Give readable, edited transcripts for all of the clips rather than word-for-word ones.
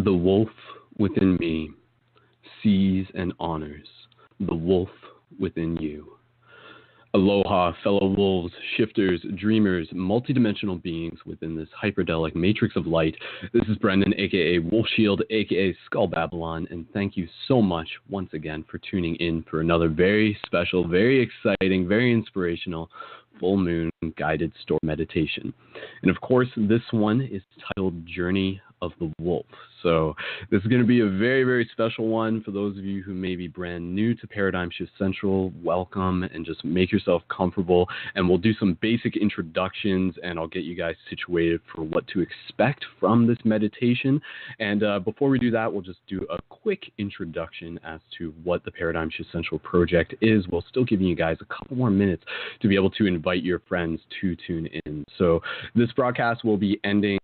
The wolf within me sees and honors the wolf within you. Aloha, fellow wolves, shifters, dreamers, multidimensional beings within this hyperdelic matrix of light. This is Brendon, aka Wolf Shield, aka Skull Babylon, and thank you so much once again for tuning in for another very special, very exciting, very inspirational full moon guided story meditation. And of course, this one is titled Journey of the Wolf. So this is going to be a very, very special one for those of you who may be brand new to Paradigm Shift Central. Welcome, and just make yourself comfortable. And we'll do some basic introductions, and I'll get you guys situated for what to expect from this meditation. And before we do that, we'll just do a quick introduction as to what the Paradigm Shift Central project is, while still giving you guys a couple more minutes to be able to invite your friends to tune in. So this broadcast will be ending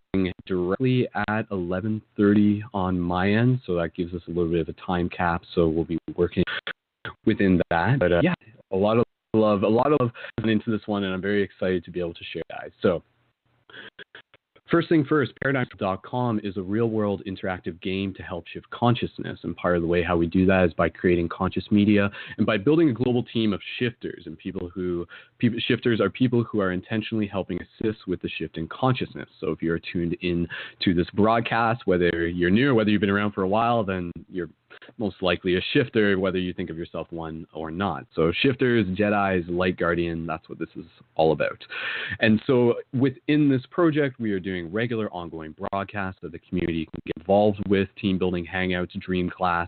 directly at 11:30 on my end, so that gives us a little bit of a time cap, so we'll be working within that. But yeah, a lot of love into this one, and I'm very excited to be able to share, guys. So first thing first, ParadigmShift.com is a real-world interactive game to help shift consciousness. And part of the way how we do that is by creating conscious media and by building a global team of shifters. And shifters are people who are intentionally helping assist with the shift in consciousness. So if you're tuned in to this broadcast, whether you're new or whether you've been around for a while, then you're most likely a shifter, whether you think of yourself one or not. So shifters, Jedis, Light Guardian, that's what this is all about. And so within this project, we are doing regular ongoing broadcasts that the community can get involved with, team building hangouts, dream class,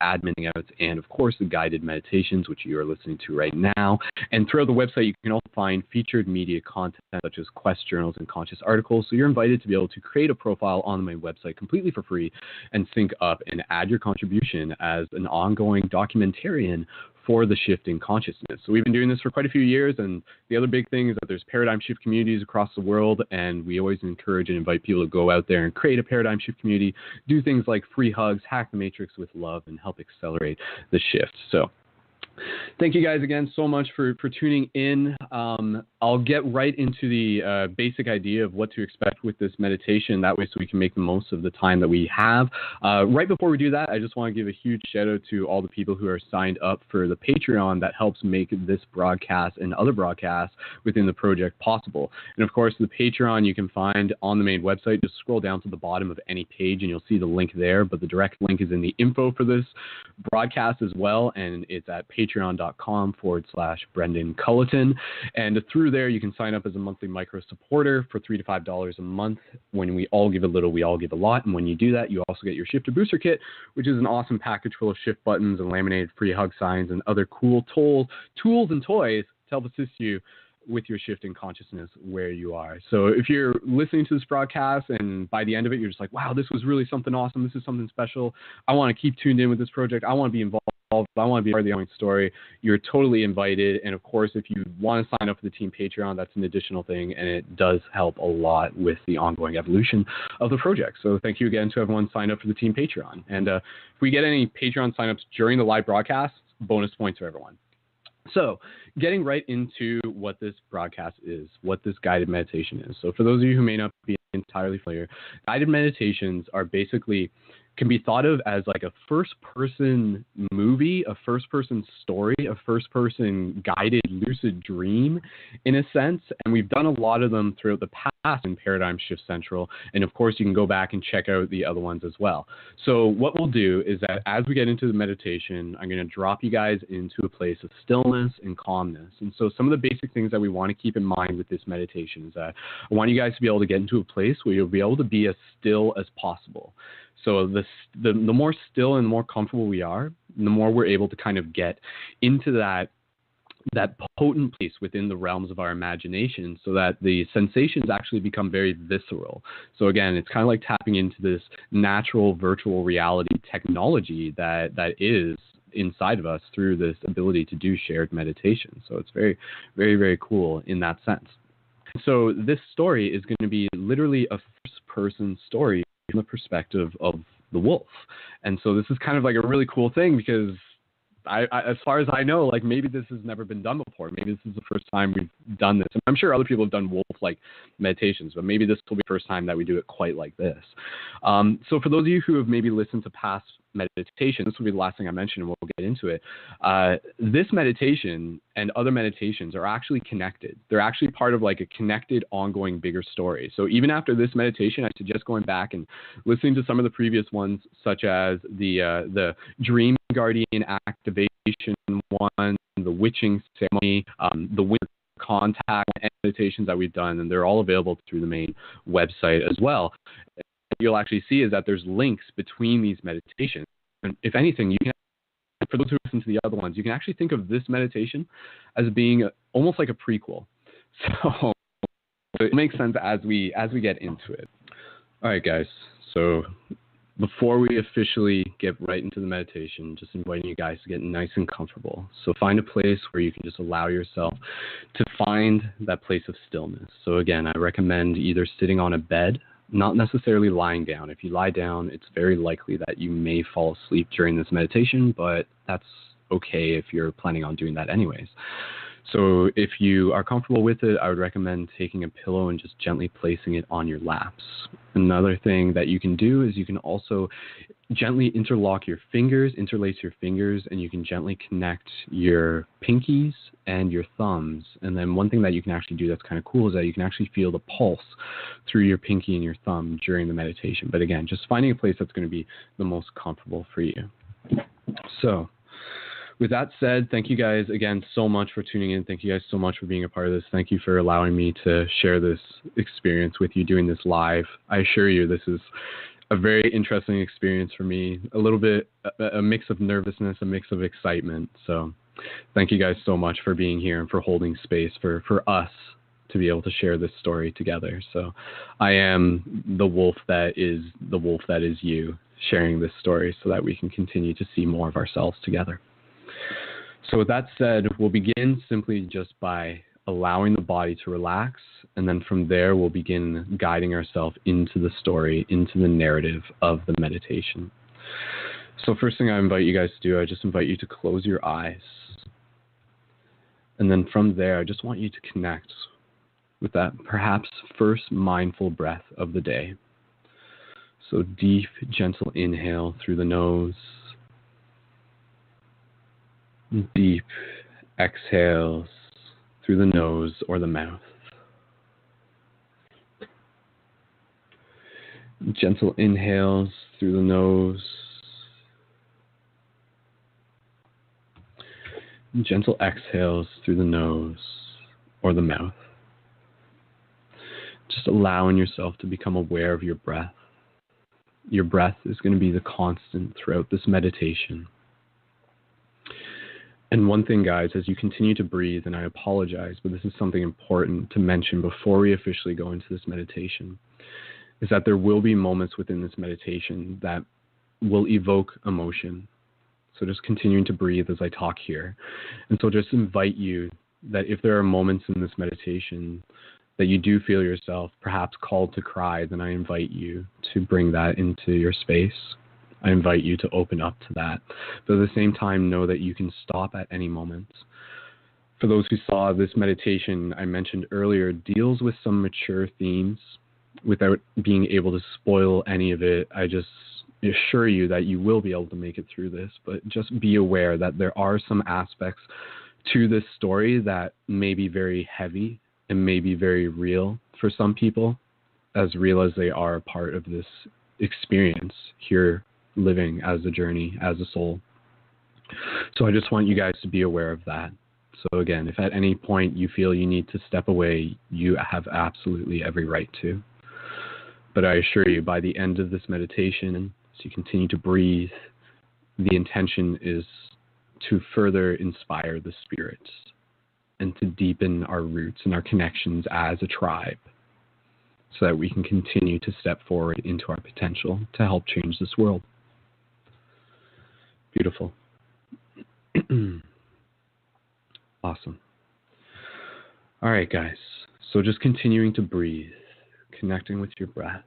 admin hangouts, and of course the guided meditations, which you are listening to right now. And throughout the website, you can also find featured media content such as quest journals and conscious articles. So you're invited to be able to create a profile on my website completely for free and sync up and add your contribution as an ongoing documentarian for the shift in consciousness. So we've been doing this for quite a few years, and the other big thing is that there's paradigm shift communities across the world, and we always encourage and invite people to go out there and create a paradigm shift community, do things like free hugs, hack the matrix with love, and help accelerate the shift. So thank you guys again so much for tuning in. I'll get right into the basic idea of what to expect with this meditation. That way so we can make the most of the time that we have. Right before we do that, I just want to give a huge shout out to all the people who are signed up for the Patreon that helps make this broadcast and other broadcasts within the project possible. And of course, the Patreon you can find on the main website. Just scroll down to the bottom of any page and you'll see the link there. But the direct link is in the info for this broadcast as well. And it's at patreon.com/Brendon Culliton. And through there, you can sign up as a monthly micro supporter for $3 to $5 a month. When we all give a little, we all give a lot. And when you do that, you also get your Shifter Booster Kit, which is an awesome package full of shift buttons and laminated free hug signs and other cool tools and toys to help assist you with your shift in consciousness where you are. So if you're listening to this broadcast and by the end of it, you're just like, wow, this was really something awesome. This is something special. I want to keep tuned in with this project. I want to be involved. I want to be part of the ongoing story. You're totally invited. And of course, if you want to sign up for the Team Patreon, that's an additional thing. And it does help a lot with the ongoing evolution of the project. So thank you again to everyone signed up for the Team Patreon. And if we get any Patreon signups during the live broadcast, bonus points for everyone. So getting right into what this broadcast is, what this guided meditation is. So for those of you who may not be entirely familiar, guided meditations are basically can be thought of as like a first-person movie, a first-person story, a first-person guided lucid dream in a sense. And we've done a lot of them throughout the past in Paradigm Shift Central. And of course, you can go back and check out the other ones as well. So what we'll do is that as we get into the meditation, I'm going to drop you guys into a place of stillness and calmness. And so some of the basic things that we want to keep in mind with this meditation is that I want you guys to be able to get into a place where you'll be able to be as still as possible. So the more still and the more comfortable we are, the more we're able to kind of get into that potent place within the realms of our imagination so that the sensations actually become very visceral. So again, it's kind of like tapping into this natural virtual reality technology that is inside of us through this ability to do shared meditation. So it's very, very, very cool in that sense. So this story is going to be literally a first-person story from the perspective of the wolf. And so this is kind of like a really cool thing because as far as I know, like maybe this has never been done before. Maybe this is the first time we've done this. And I'm sure other people have done wolf-like meditations, but maybe this will be the first time that we do it quite like this. So for those of you who have maybe listened to past meditation, this will be the last thing I mention, and we'll get into it. This meditation and other meditations are actually connected. They're actually part of like a connected, ongoing, bigger story. So even after this meditation, I suggest going back and listening to some of the previous ones, such as the Dream Guardian activation one, the witching ceremony, the winter contact meditations that we've done, and they're all available through the main website as well. What you'll actually see is that there's links between these meditations. And if anything, you can, for those who listen to the other ones, you can actually think of this meditation as being almost like a prequel. So it makes sense as we get into it. All right, guys. So before we officially get right into the meditation, just inviting you guys to get nice and comfortable. So find a place where you can just allow yourself to find that place of stillness. So again, I recommend either sitting on a bed, not necessarily lying down. If you lie down, it's very likely that you may fall asleep during this meditation, but that's okay if you're planning on doing that anyways. So if you are comfortable with it, I would recommend taking a pillow and just gently placing it on your laps. Another thing that you can do is you can also gently interlace your fingers, and you can gently connect your pinkies and your thumbs. And then one thing that you can actually do that's kind of cool is that you can actually feel the pulse through your pinky and your thumb during the meditation. But again, just finding a place that's going to be the most comfortable for you. So with that said, thank you guys again so much for tuning in. Thank you guys so much for being a part of this. Thank you for allowing me to share this experience with you doing this live. I assure you this is a very interesting experience for me. A little bit, a mix of nervousness, a mix of excitement. So thank you guys so much for being here and for holding space for us to be able to share this story together. So I am the wolf that is you, sharing this story so that we can continue to see more of ourselves together. So with that said, we'll begin simply just by allowing the body to relax, and then from there we'll begin guiding ourselves into the story, into the narrative of the meditation. So first thing I invite you guys to do, I just invite you to close your eyes. And then from there, I just want you to connect with that perhaps first mindful breath of the day. So deep, gentle inhale through the nose. Deep exhales through the nose or the mouth. Gentle inhales through the nose. Gentle exhales through the nose or the mouth. Just allowing yourself to become aware of your breath. Your breath is going to be the constant throughout this meditation. And one thing, guys, as you continue to breathe, and I apologize, but this is something important to mention before we officially go into this meditation, is that there will be moments within this meditation that will evoke emotion. So just continuing to breathe as I talk here. And so just invite you that if there are moments in this meditation that you do feel yourself perhaps called to cry, then I invite you to bring that into your space. I invite you to open up to that. But at the same time, know that you can stop at any moment. For those who saw this meditation I mentioned earlier, deals with some mature themes without being able to spoil any of it. I just assure you that you will be able to make it through this, but just be aware that there are some aspects to this story that may be very heavy and may be very real for some people, as real as they are a part of this experience here, living as a journey, as a soul. So I just want you guys to be aware of that. So again, if at any point you feel you need to step away, you have absolutely every right to. But I assure you, by the end of this meditation, as you continue to breathe, the intention is to further inspire the spirits and to deepen our roots and our connections as a tribe so that we can continue to step forward into our potential to help change this world. Beautiful. Awesome. All right, guys. So just continuing to breathe, connecting with your breath,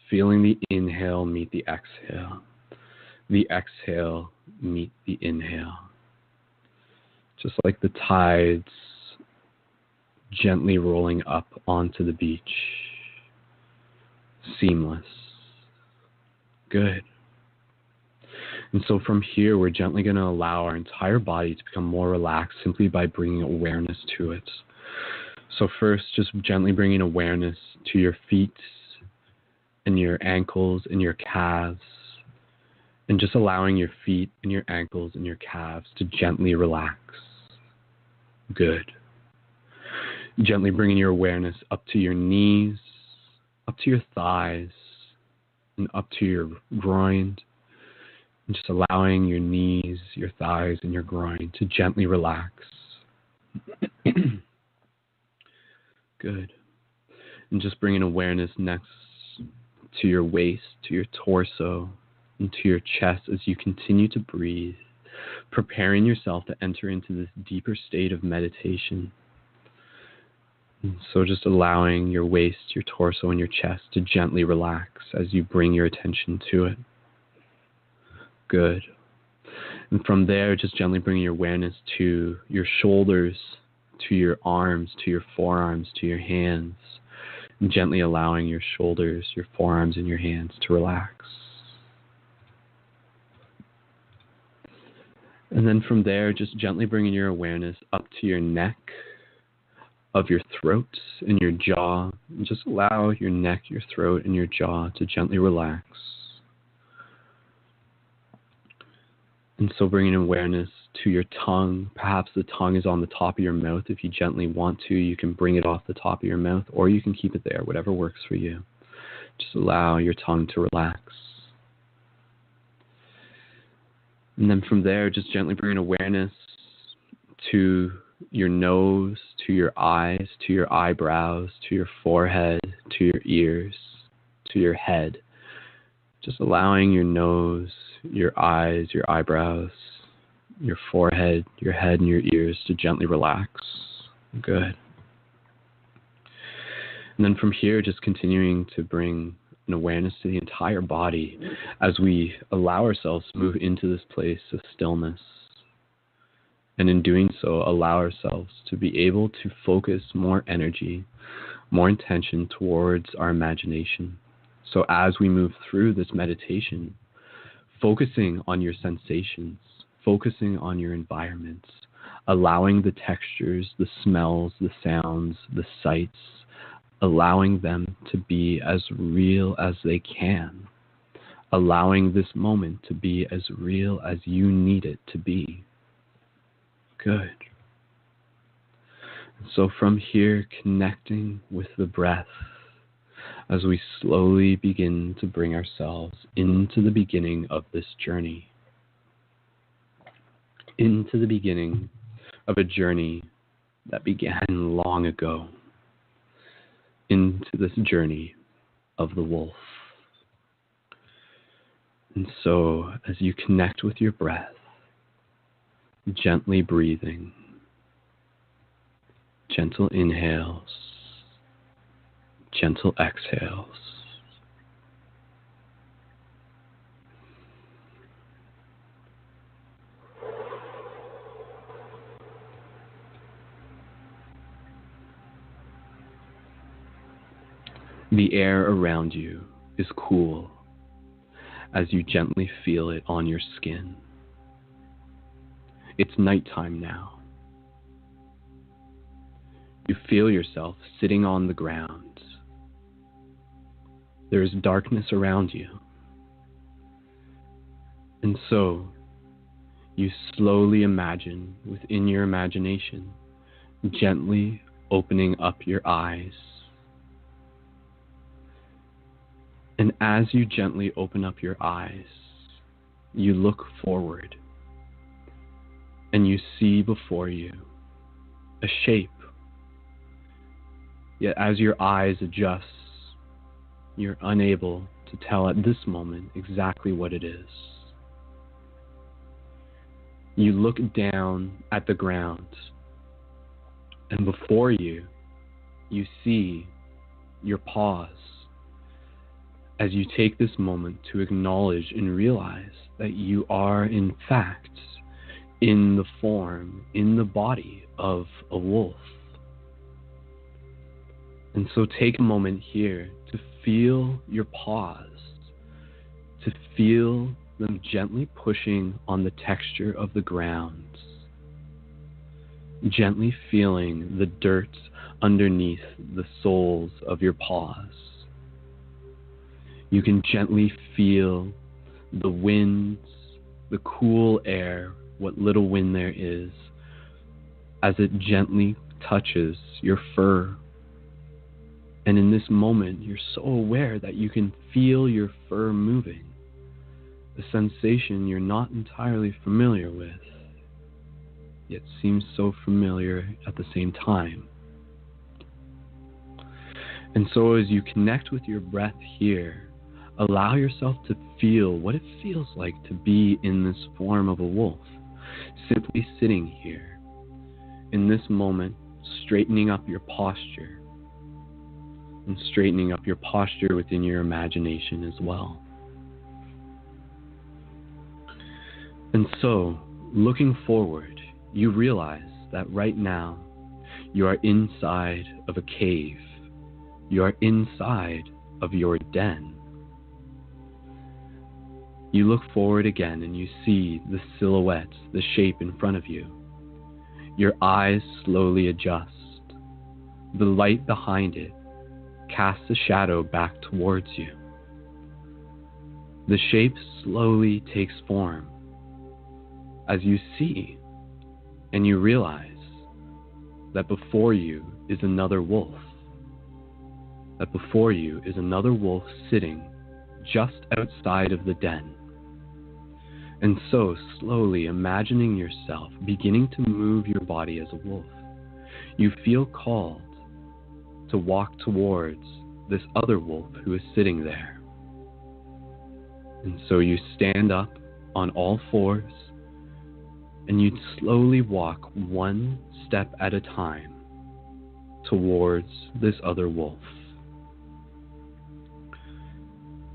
feeling the inhale meet the exhale. the exhale meet the inhale. Just like the tides gently rolling up onto the beach. Seamless. Good. And so from here, we're gently going to allow our entire body to become more relaxed simply by bringing awareness to it. So first, just gently bringing awareness to your feet and your ankles and your calves, and just allowing your feet and your ankles and your calves to gently relax. Good. Gently bringing your awareness up to your knees, up to your thighs, and up to your groin. And just allowing your knees, your thighs, and your groin to gently relax. Good. And just bringing awareness next to your waist, to your torso, and to your chest as you continue to breathe, preparing yourself to enter into this deeper state of meditation. And so just allowing your waist, your torso, and your chest to gently relax as you bring your attention to it. Good. And from there, just gently bringing your awareness to your shoulders, to your arms, to your forearms, to your hands, and gently allowing your shoulders, your forearms, and your hands to relax. And then from there, just gently bringing your awareness up to your neck, of your throat and your jaw. And just allow your neck, your throat, and your jaw to gently relax. And so bringing awareness to your tongue. Perhaps the tongue is on the top of your mouth. If you gently want to, you can bring it off the top of your mouth, or you can keep it there, whatever works for you. Just allow your tongue to relax. And then from there, just gently bringing awareness to your nose, to your eyes, to your eyebrows, to your forehead, to your ears, to your head. Just allowing your nose, your eyes, your eyebrows, your forehead, your head, and your ears to gently relax. Good. And then from here, just continuing to bring an awareness to the entire body as we allow ourselves to move into this place of stillness. And in doing so, allow ourselves to be able to focus more energy, more intention towards our imagination. So as we move through this meditation, focusing on your sensations, focusing on your environments, allowing the textures, the smells, the sounds, the sights, allowing them to be as real as they can, allowing this moment to be as real as you need it to be. Good. So from here, connecting with the breath as we slowly begin to bring ourselves into the beginning of this journey, into the beginning of a journey that began long ago, into this journey of the wolf. And so as you connect with your breath, gently breathing, gentle inhales, gentle exhales. The air around you is cool as you gently feel it on your skin. It's nighttime now. You feel yourself sitting on the ground. There is darkness around you. And so, you slowly imagine within your imagination, gently opening up your eyes. And as you gently open up your eyes, you look forward and you see before you a shape. Yet as your eyes adjust, you're unable to tell at this moment exactly what it is. You look down at the ground, and before you, you see your paws. as you take this moment to acknowledge and realize that you are in fact in the form, in the body of a wolf. And so take a moment here to feel your paws, to feel them gently pushing on the texture of the ground, gently feeling the dirt underneath the soles of your paws. You can gently feel the winds, the cool air, what little wind there is, as it gently touches your fur. And in this moment, you're so aware that you can feel your fur moving, a sensation you're not entirely familiar with, yet seems so familiar at the same time. And so as you connect with your breath here, allow yourself to feel what it feels like to be in this form of a wolf, simply sitting here, in this moment, straightening up your posture, and straightening up your posture within your imagination as well. And so, looking forward, you realize that right now you are inside of a cave. You are inside of your den. You look forward again and you see the silhouette, the shape in front of you. Your eyes slowly adjust. The light behind it casts a shadow back towards you. The shape slowly takes form as you see and you realize that before you is another wolf. That before you is another wolf sitting just outside of the den. And so, slowly imagining yourself beginning to move your body as a wolf, you feel called to walk towards this other wolf who is sitting there. And so you stand up on all fours and you slowly walk one step at a time towards this other wolf.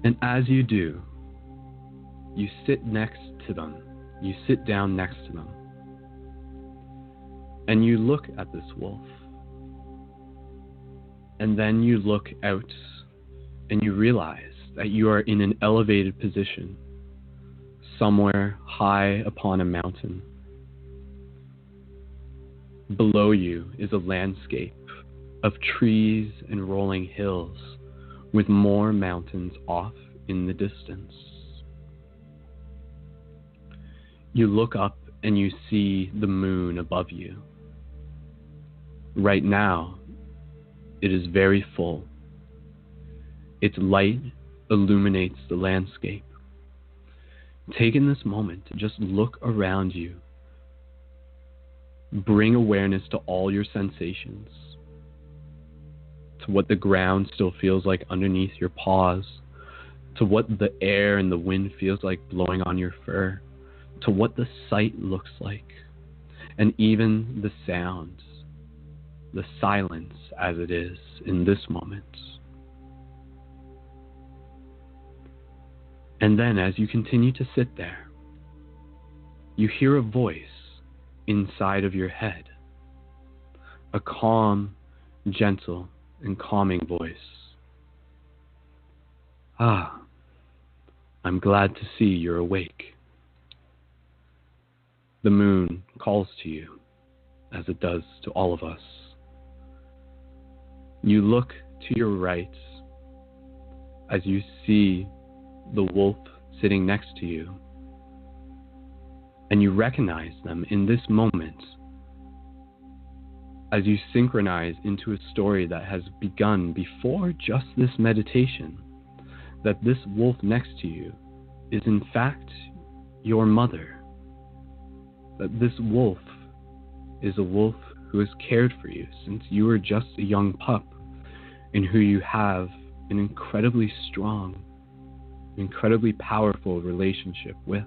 And as you do, you sit next to them. You sit down next to them. And you look at this wolf. And then you look out and you realize that you are in an elevated position, somewhere high upon a mountain. Below you is a landscape of trees and rolling hills with more mountains off in the distance. You look up and you see the moon above you. Right now, it is very full. Its light illuminates the landscape. Take in this moment to just look around you. Bring awareness to all your sensations, to what the ground still feels like underneath your paws, to what the air and the wind feels like blowing on your fur, to what the sight looks like, and even the sounds, the silence as it is in this moment. And then as you continue to sit there, you hear a voice inside of your head, a calm, gentle, and calming voice. Ah, I'm glad to see you're awake. The moon calls to you, as it does to all of us. You look to your right as you see the wolf sitting next to you, and you recognize them in this moment as you synchronize into a story that has begun before just this meditation, that this wolf next to you is in fact your mother, that this wolf is a wolf who has cared for you since you were just a young pup, and who you have an incredibly strong, incredibly powerful relationship with.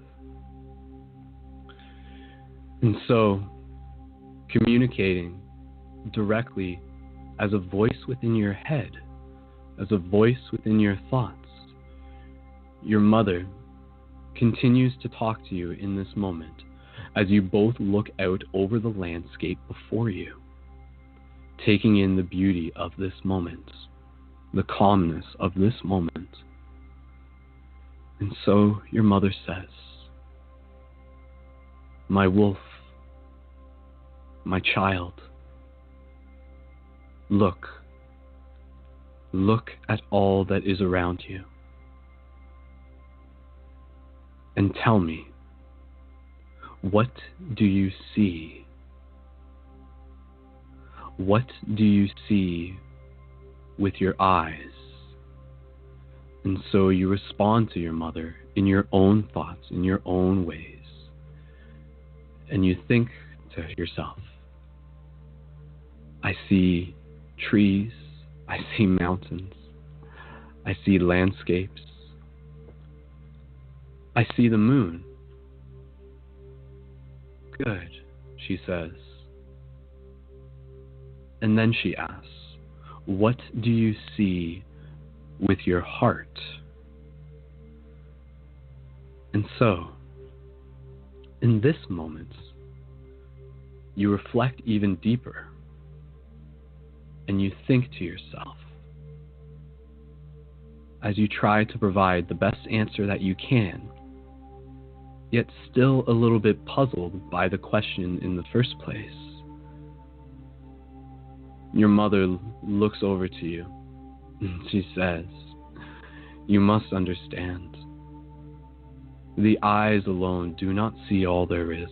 And so, communicating directly as a voice within your head, as a voice within your thoughts, Your mother continues to talk to you in this moment as you both look out over the landscape before you, taking in the beauty of this moment, the calmness of this moment. And so your mother says, "My wolf, my child, look at all that is around you, and tell me, what do you see? What do you see with your eyes?" And so you respond to your mother in your own thoughts, in your own ways. And you think to yourself, "I see trees, I see mountains, I see landscapes, I see the moon." "Good," she says. And then she asks, "What do you see with your heart?" And so, in this moment, you reflect even deeper, and you think to yourself, as you try to provide the best answer that you can, yet still a little bit puzzled by the question in the first place. Your mother looks over to you, and she says, "You must understand. The eyes alone do not see all there is.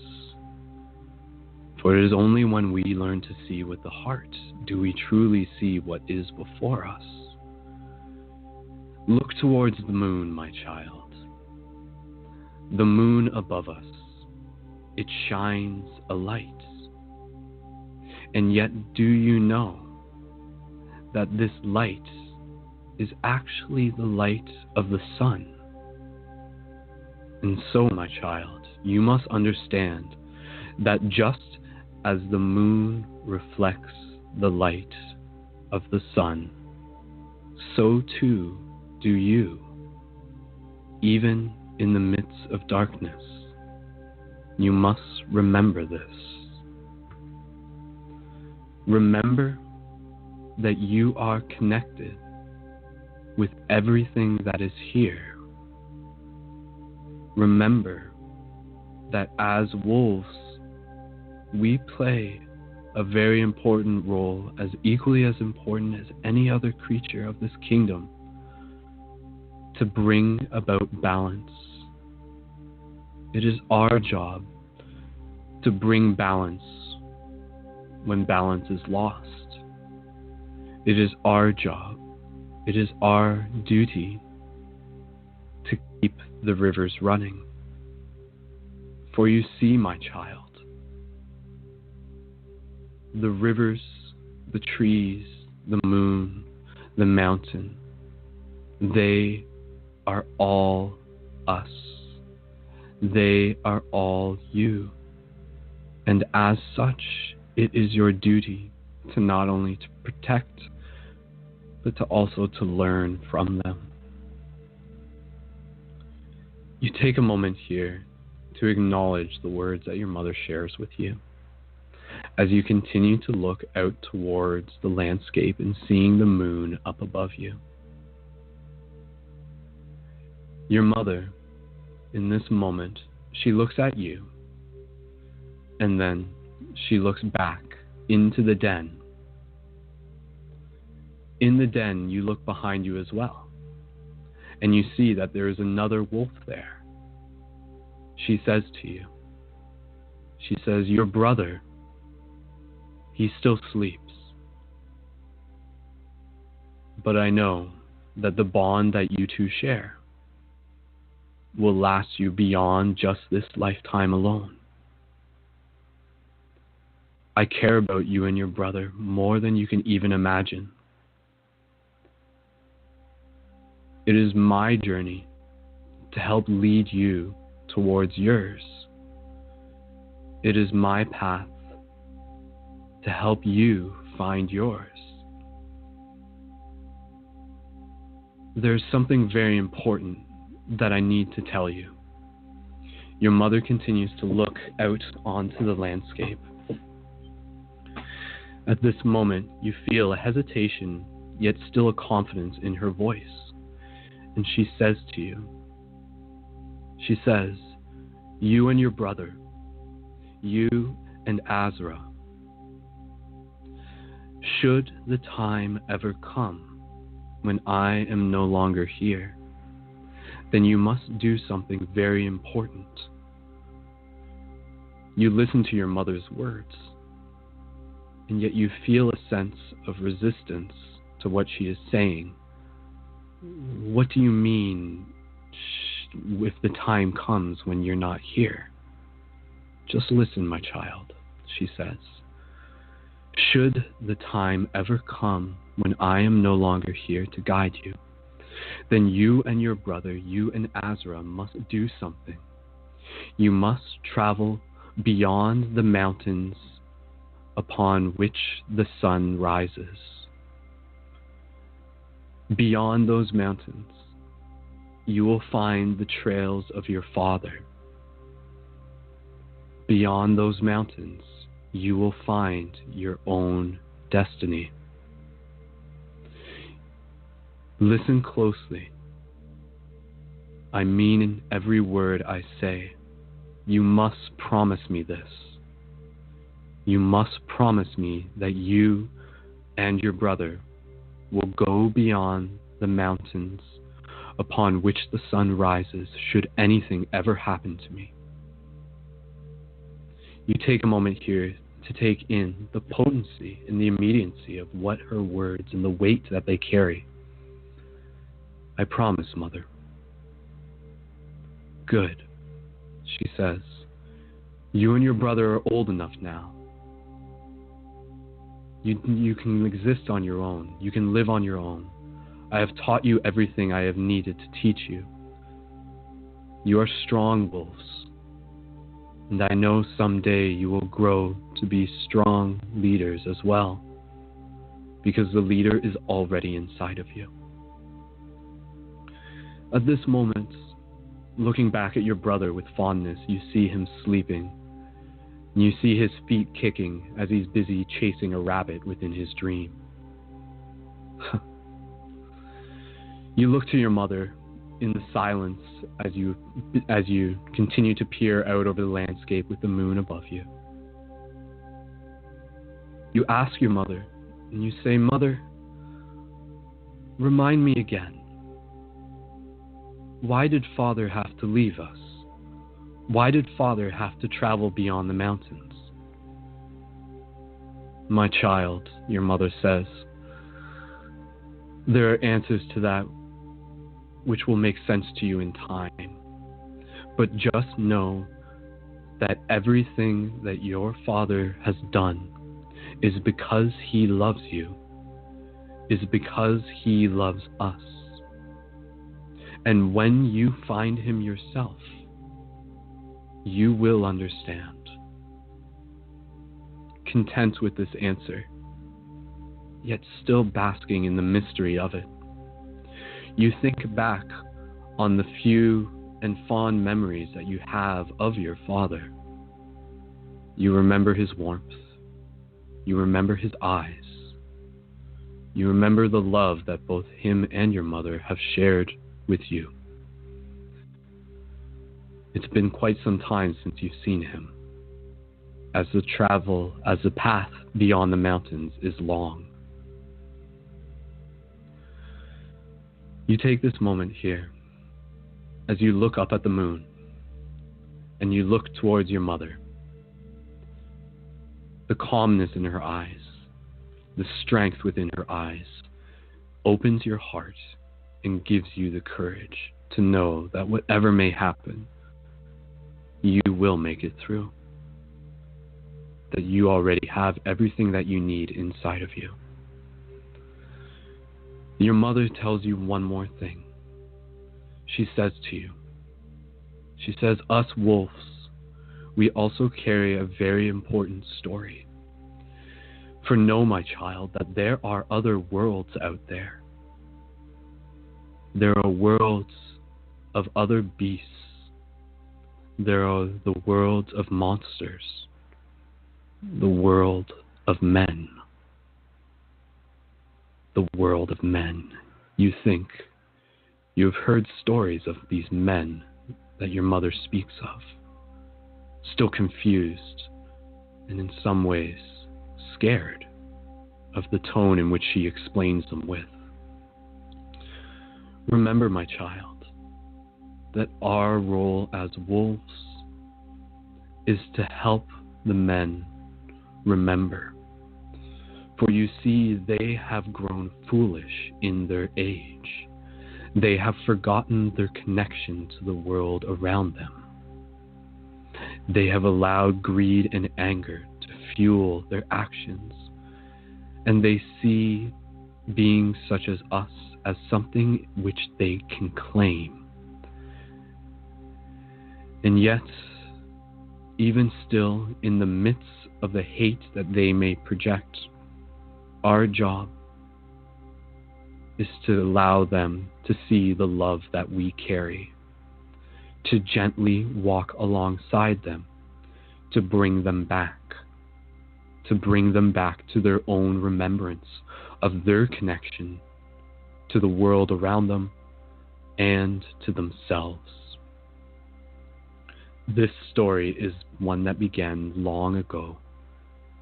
For it is only when we learn to see with the heart do we truly see what is before us. Look towards the moon, my child. The moon above us. It shines a light. And yet, do you know that this light is actually the light of the sun? And so, my child, you must understand that just as the moon reflects the light of the sun, so too do you, even in the midst of darkness. You must remember this. Remember that you are connected with everything that is here. Remember that as wolves, we play a very important role, as equally as important as any other creature of this kingdom, to bring about balance. It is our job to bring balance when balance is lost. It is our job, it is our duty to keep the rivers running. For you see, my child, the rivers, the trees, the moon, the mountain, they are all us. They are all you. And as such, it is your duty to not only to protect, but to also to learn from them. You take a moment here to acknowledge the words that your mother shares with you, as you continue to look out towards the landscape and seeing the moon up above you. Your mother, in this moment, she looks at you, and then she looks back into the den. In the den, you look behind you as well, and you see that there is another wolf there. She says to you, she says, "Your brother, he still sleeps. But I know that the bond that you two share will last you beyond just this lifetime alone. I care about you and your brother more than you can even imagine. It is my journey to help lead you towards yours. It is my path to help you find yours. There's something very important that I need to tell you." Your mother continues to look out onto the landscape. At this moment, you feel a hesitation, yet still a confidence in her voice. And she says to you, she says, "You and your brother, you and Azra, should the time ever come when I am no longer here, then you must do something very important." You listen to your mother's words, and yet you feel a sense of resistance to what she is saying. "What do you mean, if the time comes when you're not here?" "Just listen, my child," she says. "Should the time ever come when I am no longer here to guide you, then you and your brother, you and Azra, must do something. You must travel beyond the mountains upon which the sun rises. Beyond those mountains, you will find the trails of your father. Beyond those mountains, you will find your own destiny. Listen closely. I mean every word I say. You must promise me this. You must promise me that you and your brother will go beyond the mountains upon which the sun rises, should anything ever happen to me." You take a moment here to take in the potency and the immediacy of what her words and the weight that they carry. "I promise, Mother." "Good," she says. "You and your brother are old enough now. You can exist on your own. You can live on your own. I have taught you everything I have needed to teach you. You are strong wolves, and I know someday you will grow to be strong leaders as well, because the leader is already inside of you." At this moment, looking back at your brother with fondness, you see him sleeping. You see his feet kicking as he's busy chasing a rabbit within his dream. You look to your mother in the silence as you continue to peer out over the landscape with the moon above you. You ask your mother, and you say, "Mother, remind me again. Why did Father have to leave us? Why did Father have to travel beyond the mountains?" "My child," your mother says, "there are answers to that which will make sense to you in time. But just know that everything that your Father has done is because He loves you, is because He loves us. And when you find Him yourself, you will understand." Content with this answer, yet still basking in the mystery of it, you think back on the few and fond memories that you have of your father. You remember his warmth. You remember his eyes. You remember the love that both him and your mother have shared with you. It's been quite some time since you've seen him, as the path beyond the mountains is long. You take this moment here as you look up at the moon and you look towards your mother. The calmness in her eyes, the strength within her eyes opens your heart and gives you the courage to know that whatever may happen, you will make it through. That you already have everything that you need inside of you. Your mother tells you one more thing. She says to you, she says, "Us wolves, we also carry a very important story. For know, my child, that there are other worlds out there. There are worlds of other beasts. There are the worlds of monsters, the world of men. The world of men. You think you have heard stories of these men that your mother speaks of, still confused and in some ways scared of the tone in which she explains them with. Remember, my child, that our role as wolves is to help the men remember. For you see, they have grown foolish in their age. They have forgotten their connection to the world around them. They have allowed greed and anger to fuel their actions, and they see beings such as us as something which they can claim. And yet, even still, in the midst of the hate that they may project, our job is to allow them to see the love that we carry, to gently walk alongside them, to bring them back to their own remembrance of their connection to the world around them and to themselves. This story is one that began long ago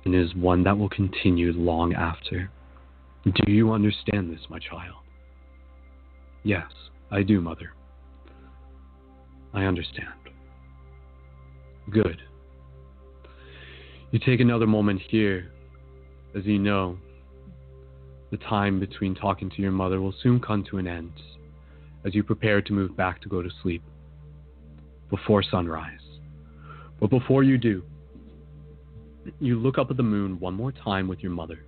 and is one that will continue long after. Do you understand this, my child? Yes, I do, Mother. I understand. Good. You take another moment here. As you know, the time between talking to your mother will soon come to an end as you prepare to move back to go to sleep before sunrise. But before you do, you look up at the moon one more time with your mother,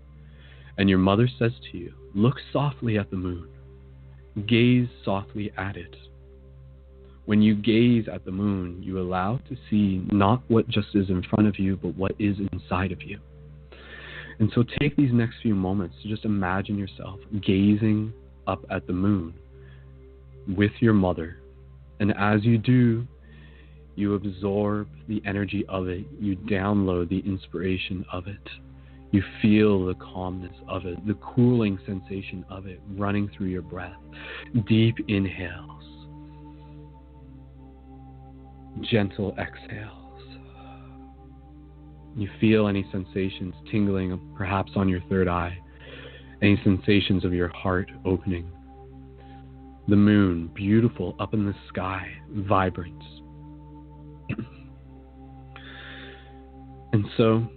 and your mother says to you, look softly at the moon. Gaze softly at it. When you gaze at the moon, you allow to see not what just is in front of you, but what is inside of you. And so take these next few moments to just imagine yourself gazing up at the moon with your mother. And as you do, you absorb the energy of it. You download the inspiration of it. You feel the calmness of it, the cooling sensation of it running through your breath. Deep inhales. Gentle exhales. You feel any sensations tingling perhaps on your third eye. Any sensations of your heart opening. The moon, beautiful up in the sky, vibrant. And so,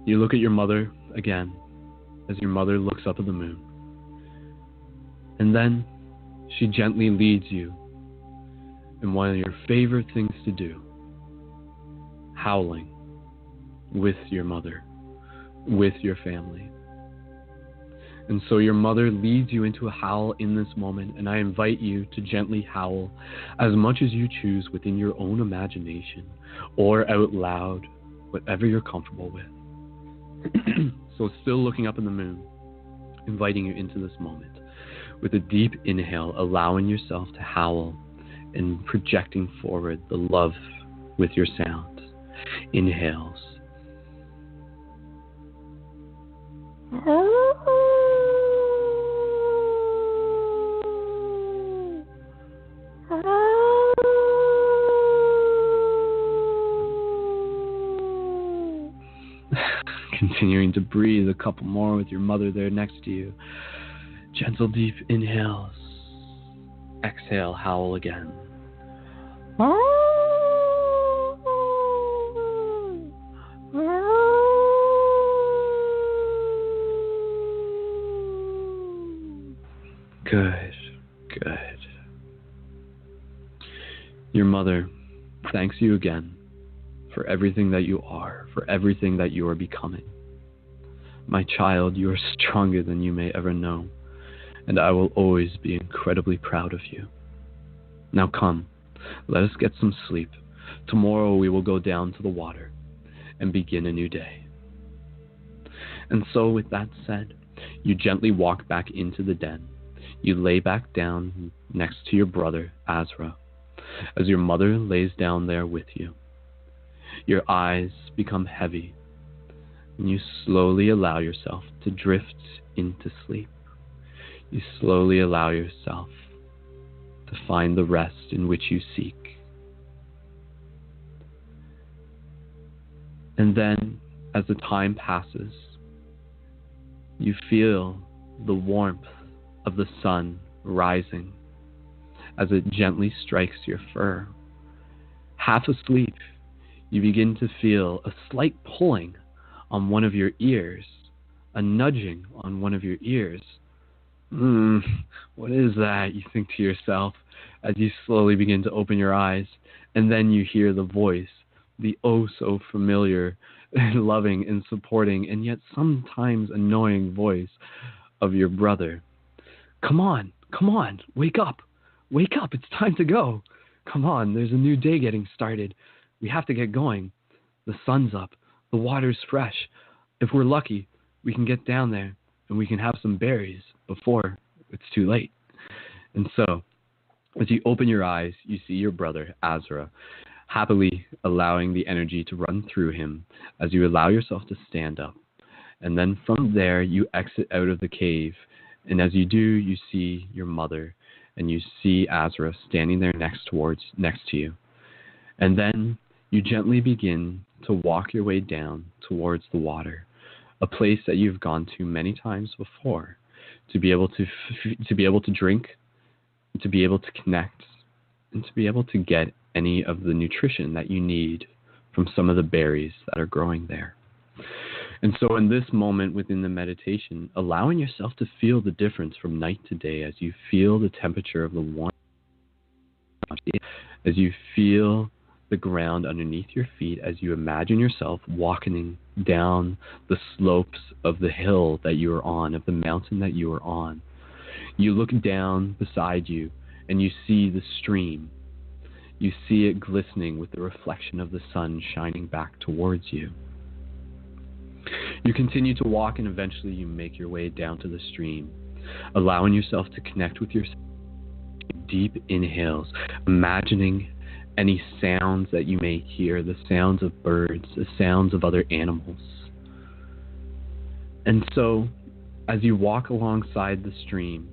you look at your mother again, as your mother looks up at the moon. And then, she gently leads you in one of your favorite things to do, howling with your mother, with your family. And so your mother leads you into a howl in this moment, and I invite you to gently howl as much as you choose within your own imagination or out loud, whatever you're comfortable with. So still looking up in the moon, inviting you into this moment with a deep inhale, allowing yourself to howl and projecting forward the love with your sound. Inhales. Continuing to breathe a couple more with your mother there next to you. Gentle deep inhales. Exhale, howl again. Good, good. Your mother thanks you again for everything that you are, for everything that you are becoming. My child, you are stronger than you may ever know, and I will always be incredibly proud of you. Now come, let us get some sleep. Tomorrow we will go down to the water and begin a new day. And so with that said, you gently walk back into the den. You lay back down next to your brother, Azra, As your mother lays down there with you, your eyes become heavy, and you slowly allow yourself to drift into sleep. You slowly allow yourself to find the rest in which you seek. And then, as the time passes, you feel the warmth of the sun rising as it gently strikes your fur. Half asleep, you begin to feel a slight pulling on one of your ears, a nudging on one of your ears. What is that? You think to yourself as you slowly begin to open your eyes, and then you hear the voice, the oh so familiar and loving and supporting and yet sometimes annoying voice of your brother. Come on, wake up, it's time to go. Come on, there's a new day getting started. We have to get going. The sun's up, the water's fresh. If we're lucky, we can get down there and we can have some berries before it's too late. And so, as you open your eyes, you see your brother, Azra, happily allowing the energy to run through him as you allow yourself to stand up. And then from there, you exit out of the cave. And as you do, you see your mother, and you see Azra standing there next to you. And then you gently begin to walk your way down towards the water, a place that you've gone to many times before, to be able to drink, to be able to connect, and to be able to get any of the nutrition that you need from some of the berries that are growing there. And so in this moment within the meditation, allowing yourself to feel the difference from night to day as you feel the temperature of the warmth, as you feel the ground underneath your feet, as you imagine yourself walking down the slopes of the hill that you are on, of the mountain that you are on. You look down beside you and you see the stream. You see it glistening with the reflection of the sun shining back towards you. You continue to walk and eventually you make your way down to the stream, allowing yourself to connect with yourself. Deep inhales, imagining any sounds that you may hear, the sounds of birds, the sounds of other animals. And so, as you walk alongside the stream,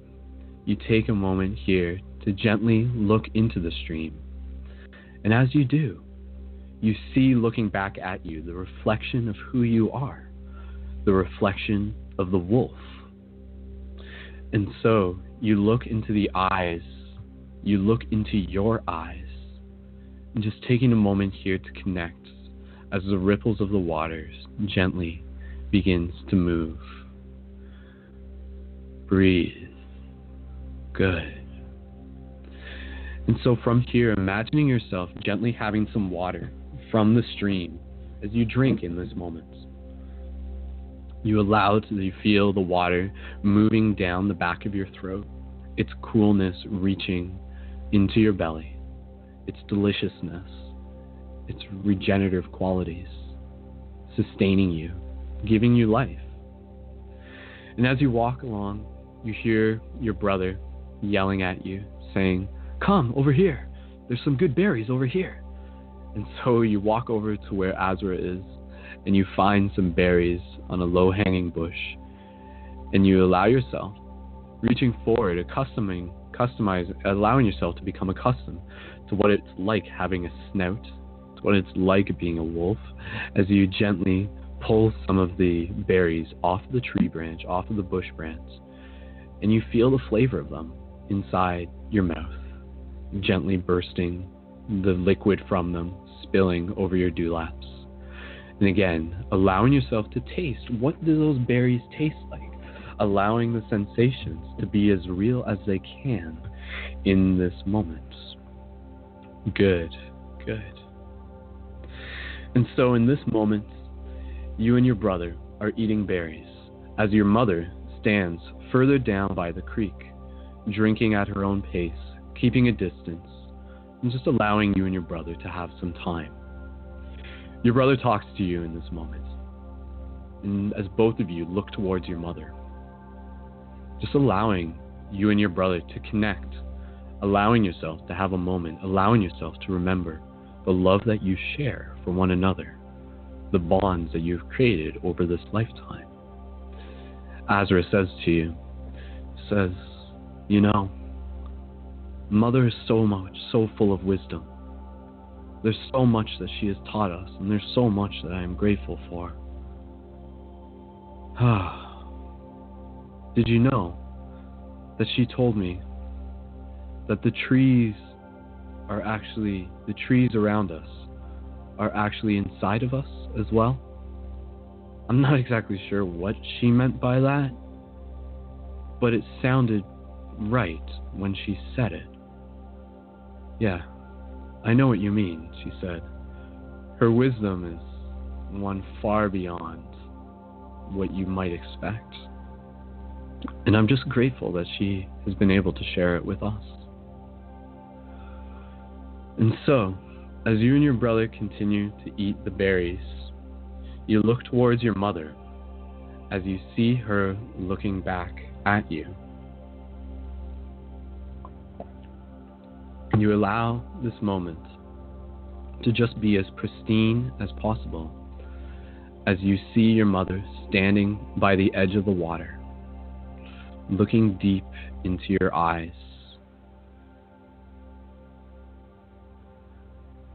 you take a moment here to gently look into the stream. And as you do, you see looking back at you the reflection of who you are, the reflection of the wolf. And so you look into the eyes, you look into your eyes, and just taking a moment here to connect as the ripples of the waters gently begins to move. Breathe. Good. And so from here, imagining yourself gently having some water from the stream as you drink in this moment. You feel the water moving down the back of your throat, its coolness reaching into your belly, its deliciousness, its regenerative qualities, sustaining you, giving you life. And as you walk along, you hear your brother yelling at you, saying, "Come over here. There's some good berries over here." And so you walk over to where Azra is, and you find some berries on a low-hanging bush, and you allow yourself, reaching forward, allowing yourself to become accustomed to what it's like having a snout, to what it's like being a wolf, as you gently pull some of the berries off the tree branch, off of the bush branch, and you feel the flavor of them inside your mouth, gently bursting, the liquid from them spilling over your dewlaps. And again, allowing yourself to taste, what do those berries taste like? Allowing the sensations to be as real as they can in this moment. Good. And so in this moment, you and your brother are eating berries as your mother stands further down by the creek, drinking at her own pace, keeping a distance, and just allowing you and your brother to have some time. Your brother talks to you in this moment, and as both of you look towards your mother, just allowing you and your brother to connect, allowing yourself to have a moment, allowing yourself to remember the love that you share for one another, the bonds that you've created over this lifetime. Azra says to you, says, you know, Mother is so full of wisdom. There's so much that she has taught us, and there's so much that I am grateful for. Did you know that she told me that the trees around us are actually inside of us as well? I'm not exactly sure what she meant by that, but it sounded right when she said it. Yeah, I know what you mean, she said. Her wisdom is one far beyond what you might expect. And I'm just grateful that she has been able to share it with us. And so, as you and your brother continue to eat the berries, you look towards your mother as you see her looking back at you. You allow this moment to just be as pristine as possible as you see your mother standing by the edge of the water, looking deep into your eyes.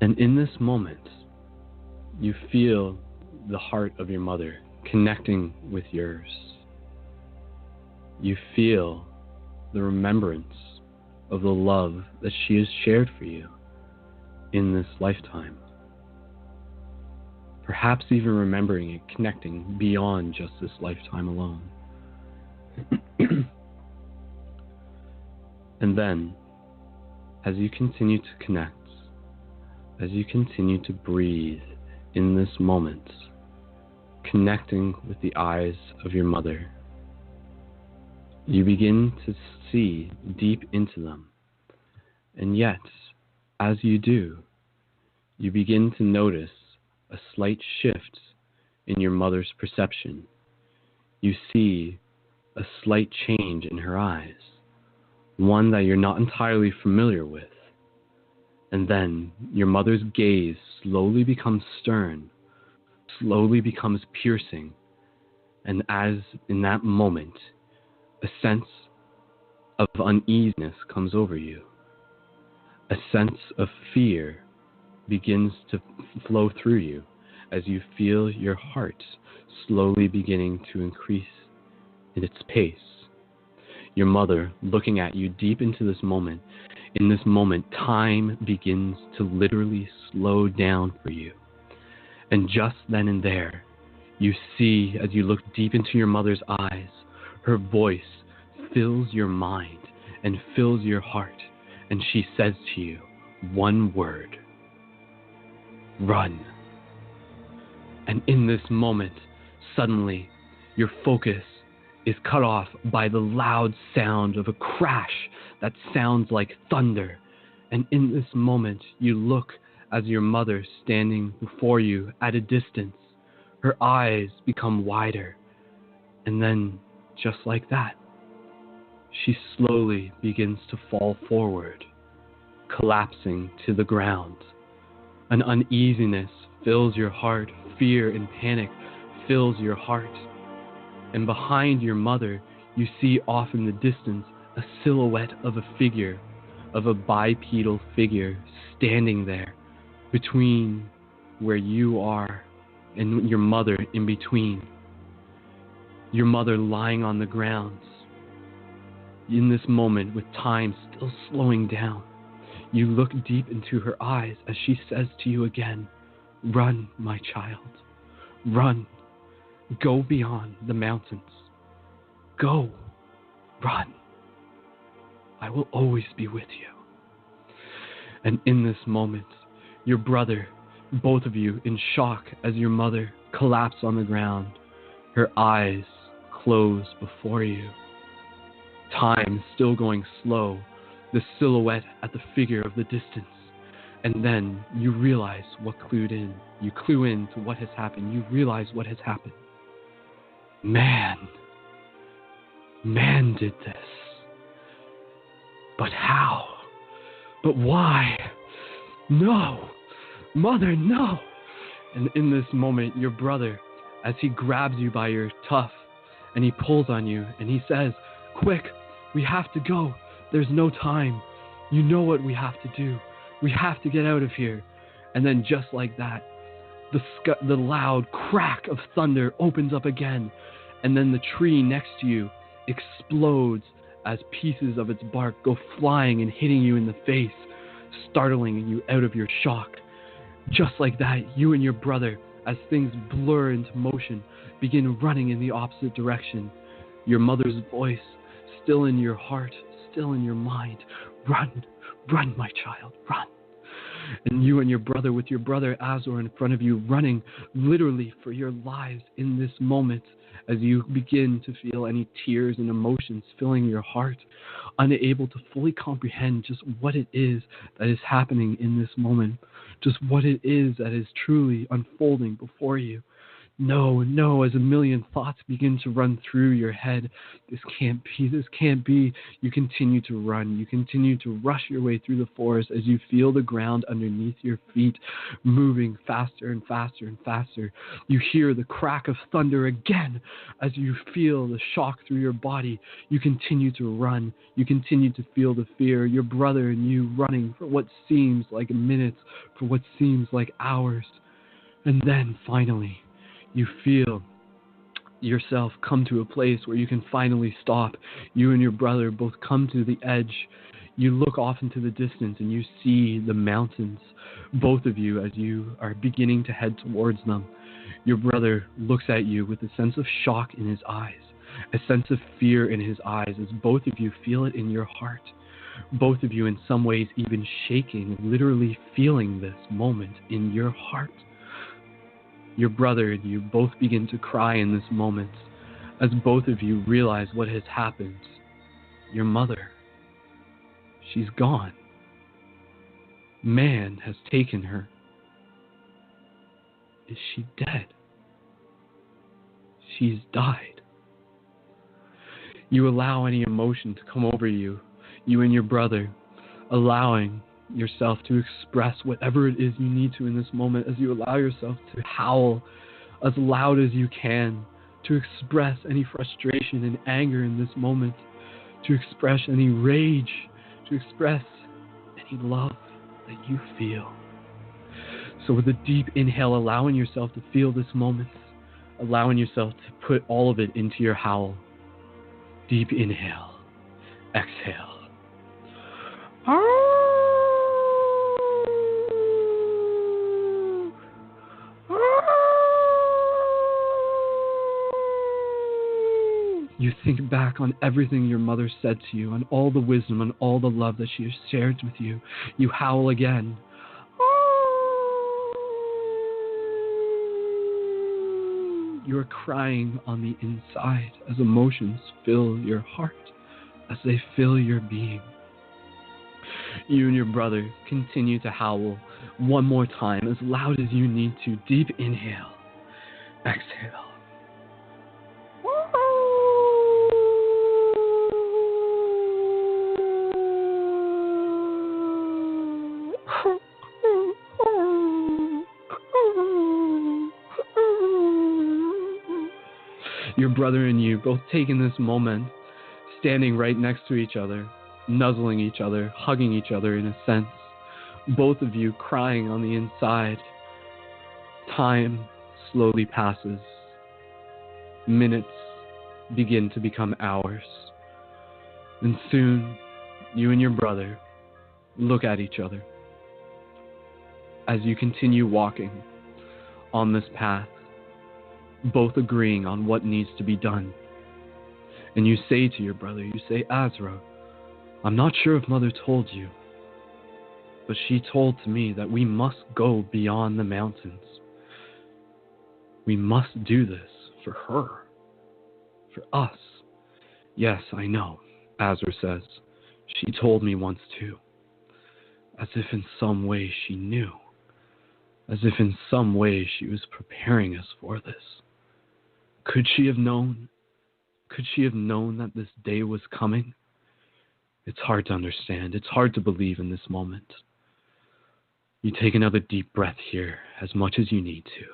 And in this moment, you feel the heart of your mother connecting with yours. You feel the remembrance of the love that she has shared for you in this lifetime. Perhaps even remembering it, connecting beyond just this lifetime alone. And then, as you continue to connect, as you continue to breathe in this moment, connecting with the eyes of your mother, you begin to see deep into them. And yet, as you do, you begin to notice a slight shift in your mother's perception. You see a slight change in her eyes, one that you're not entirely familiar with. And then your mother's gaze slowly becomes stern, slowly becomes piercing, and as in that moment, a sense of uneasiness comes over you. A sense of fear begins to flow through you as you feel your heart slowly beginning to increase in its pace. Your mother looking at you deep into this moment. In this moment, time begins to literally slow down for you. And just then and there, you see, as you look deep into your mother's eyes, her voice fills your mind and fills your heart. And she says to you one word: run. And in this moment, suddenly, your focus is cut off by the loud sound of a crash that sounds like thunder. And in this moment, you look as your mother standing before you at a distance. Her eyes become wider. And then, just like that, she slowly begins to fall forward, collapsing to the ground. An uneasiness fills your heart. Fear and panic fills your heart. And behind your mother, you see off in the distance a silhouette of a figure, of a bipedal figure standing there between where you are and your mother in between. Your mother lying on the ground. In this moment, with time still slowing down, you look deep into her eyes as she says to you again, run, my child, run. Go beyond the mountains. Go, run. I will always be with you. And in this moment, your brother, both of you in shock as your mother collapsed on the ground, her eyes close before you. Time still going slow, the silhouette at the figure of the distance. And then you realize what clued in. You clue in to what has happened. You realize what has happened. Man did this. But how? But why? No! Mother, no! And in this moment, your brother, as he grabs you by your tuff, and he pulls on you, and he says, quick, we have to go. There's no time. You know what we have to do. We have to get out of here. And then just like that, the loud crack of thunder opens up again, and then the tree next to you explodes as pieces of its bark go flying and hitting you in the face, startling you out of your shock. Just like that, you and your brother, as things blur into motion, begin running in the opposite direction. Your mother's voice, still in your heart, still in your mind. Run, run, my child, run. And you and your brother, with your brother Azor in front of you, running literally for your lives in this moment, as you begin to feel any tears and emotions filling your heart, unable to fully comprehend just what it is that is happening in this moment, just what it is that is truly unfolding before you. No, no, as a million thoughts begin to run through your head. This can't be, this can't be. You continue to run. You continue to rush your way through the forest as you feel the ground underneath your feet moving faster and faster and faster. You hear the crack of thunder again as you feel the shock through your body. You continue to run. You continue to feel the fear. Your brother and you running for what seems like minutes, for what seems like hours. And then finally, you feel yourself come to a place where you can finally stop. You and your brother both come to the edge. You look off into the distance and you see the mountains, both of you, as you are beginning to head towards them. Your brother looks at you with a sense of shock in his eyes, a sense of fear in his eyes, as both of you feel it in your heart. Both of you in some ways even shaking, literally feeling this moment in your heart. Your brother and you both begin to cry in this moment as both of you realize what has happened. Your mother, she's gone. Man has taken her. Is she dead? She's died. You allow any emotion to come over you, you and your brother, allowing yourself to express whatever it is you need to in this moment, as you allow yourself to howl as loud as you can, to express any frustration and anger in this moment, to express any rage, to express any love that you feel. So with a deep inhale, allowing yourself to feel this moment, allowing yourself to put all of it into your howl. Deep inhale, exhale. You think back on everything your mother said to you, on all the wisdom, on all the love that she has shared with you. You howl again. You are crying on the inside as emotions fill your heart, as they fill your being. You and your brother continue to howl one more time, as loud as you need to. Deep inhale, exhale. Your brother and you both taking this moment, standing right next to each other, nuzzling each other, hugging each other in a sense. Both of you crying on the inside. Time slowly passes. Minutes begin to become hours. And soon, you and your brother look at each other as you continue walking on this path, both agreeing on what needs to be done. And you say to your brother, you say, Azra, I'm not sure if Mother told you, but she told to me that we must go beyond the mountains. We must do this for her, for us. Yes, I know, Azra says. She told me once too, as if in some way she knew, as if in some way she was preparing us for this. Could she have known? Could she have known that this day was coming? It's hard to understand. It's hard to believe in this moment. You take another deep breath here, as much as you need to.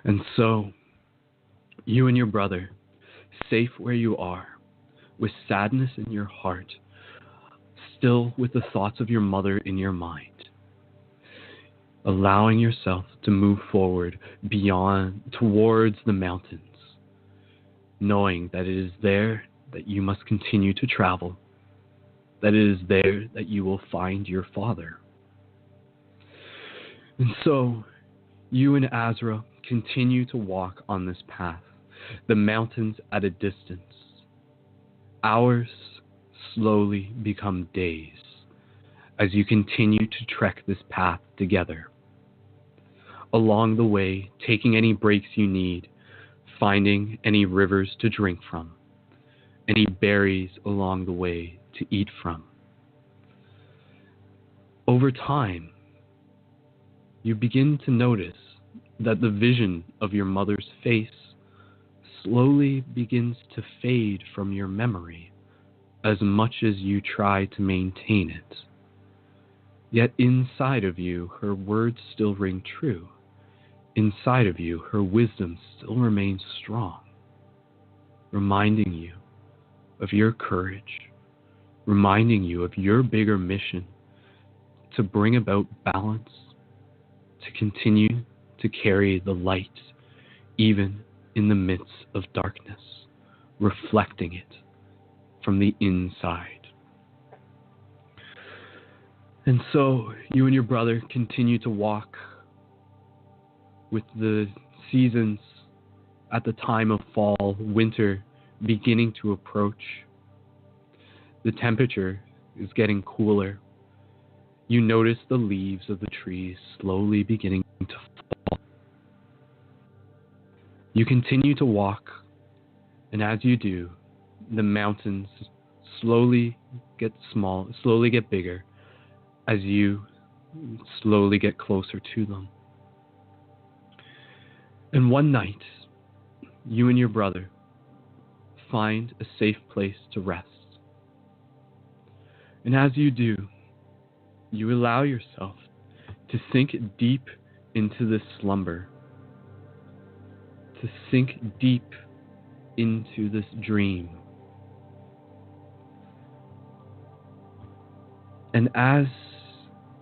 And so, you and your brother, safe where you are, with sadness in your heart, still with the thoughts of your mother in your mind, allowing yourself to move forward towards the mountains, knowing that it is there that you must continue to travel, that it is there that you will find your father. And so, you and Azra continue to walk on this path, the mountains at a distance. Hours slowly become days as you continue to trek this path together. Along the way, taking any breaks you need, finding any rivers to drink from, any berries along the way to eat from. Over time, you begin to notice that the vision of your mother's face slowly begins to fade from your memory as much as you try to maintain it. Yet inside of you, her words still ring true. Inside of you, her wisdom still remains strong, reminding you of your courage, reminding you of your bigger mission to bring about balance, to continue to carry the light even in the midst of darkness, reflecting it from the inside. And so you and your brother continue to walk with the seasons at the time of fall, winter beginning to approach. The temperature is getting cooler. You notice the leaves of the trees slowly beginning to fall. You continue to walk, and as you do, the mountains slowly get bigger as you slowly get closer to them. And one night, you and your brother find a safe place to rest. And as you do, you allow yourself to sink deep into this slumber, to sink deep into this dream. And as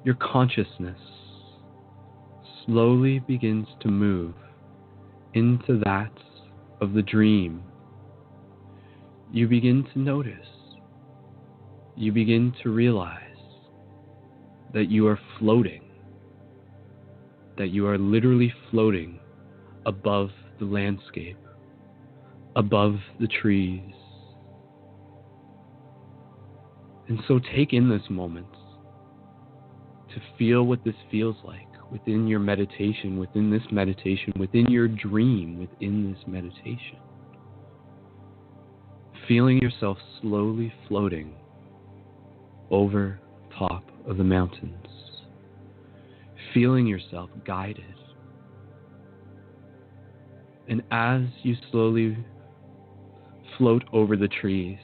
your consciousness slowly begins to move into that of the dream, you begin to notice, you begin to realize that you are floating, that you are literally floating above the landscape, above the trees. And so take in this moment to feel what this feels like within your meditation, within this meditation, within your dream, within this meditation. Feeling yourself slowly floating over top of the mountains. Feeling yourself guided. And as you slowly float over the trees,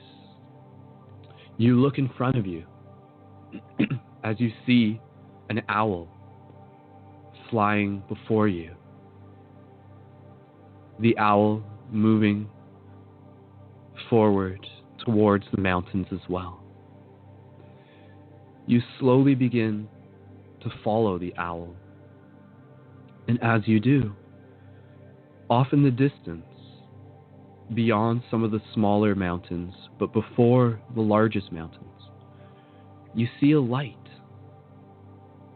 you look in front of you as you see an owl flying before you. The owl moving forward towards the mountains as well. You slowly begin to follow the owl. And as you do, off in the distance, beyond some of the smaller mountains, but before the largest mountains, you see a light.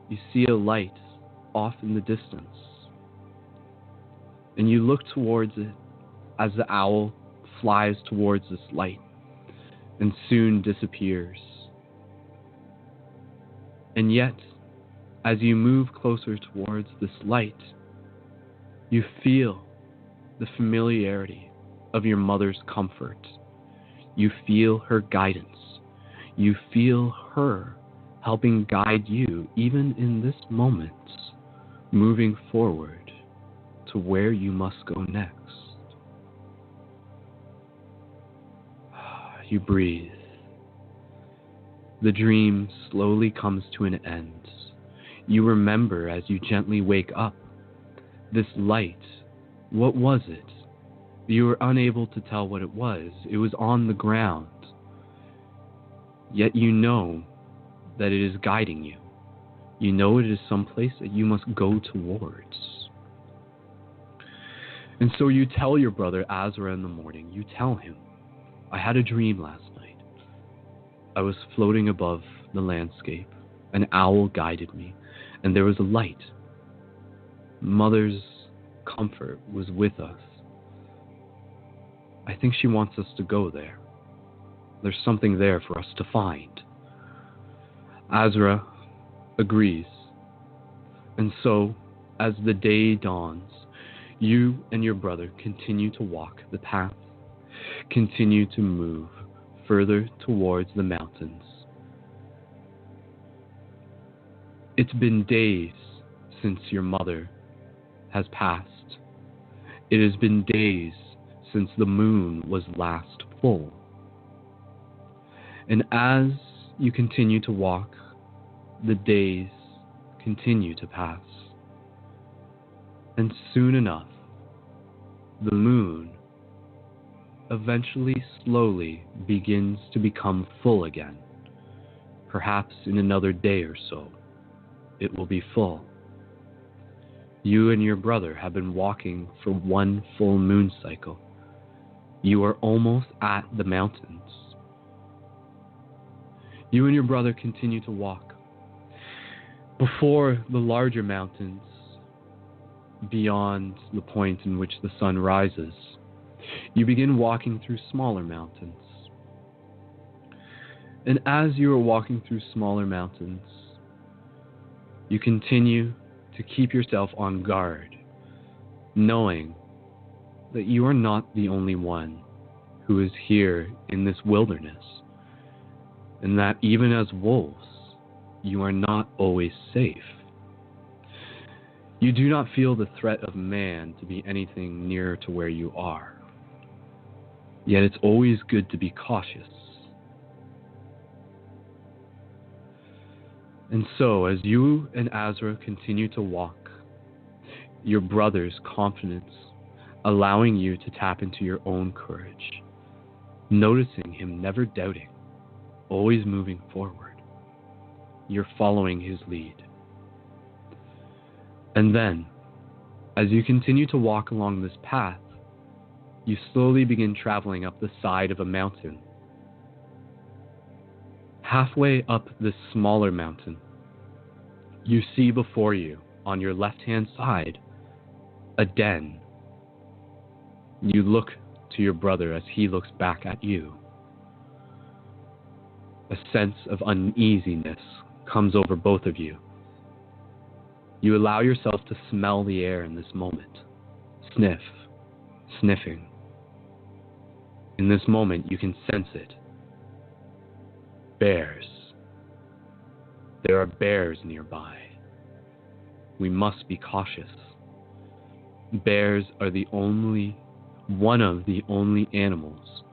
You see a light off in the distance. And you look towards it as the owl flies towards this light and soon disappears. And yet, as you move closer towards this light, you feel the familiarity of your mother's comfort. You feel her guidance. You feel her helping guide you, even in this moment, moving forward to where you must go next. You breathe. The dream slowly comes to an end. You remember as you gently wake up. This light, what was it? You were unable to tell what it was. It was on the ground. Yet you know that it is guiding you. You know it is someplace that you must go towards. And so you tell your brother Azra in the morning, you tell him, I had a dream last night. I was floating above the landscape. An owl guided me, and there was a light. Mother's comfort was with us. I think she wants us to go there. There's something there for us to find. Azra agrees. And so, as the day dawns, you and your brother continue to walk the path, continue to move further towards the mountains. It's been days since your mother has passed. It has been days since the moon was last full. And as you continue to walk, the days continue to pass. And soon enough, the moon eventually slowly begins to become full again. Perhaps in another day or so, it will be full. You and your brother have been walking for one full moon cycle. You are almost at the mountains. You and your brother continue to walk. Before the larger mountains, beyond the point in which the sun rises, you begin walking through smaller mountains. And as you are walking through smaller mountains, you continue to keep yourself on guard, knowing that you are not the only one who is here in this wilderness, and that even as wolves, you are not always safe. You do not feel the threat of man to be anything nearer to where you are. Yet it's always good to be cautious. And so, as you and Azra continue to walk, your brother's confidence allowing you to tap into your own courage, noticing him never doubting, always moving forward, you're following his lead. And then, as you continue to walk along this path, you slowly begin traveling up the side of a mountain. Halfway up this smaller mountain, you see before you, on your left-hand side, a den. You look to your brother as he looks back at you. A sense of uneasiness comes over both of you. You allow yourself to smell the air in this moment. Sniff, sniffing. In this moment, you can sense it. Bears. There are bears nearby. We must be cautious. Bears are one of the only animals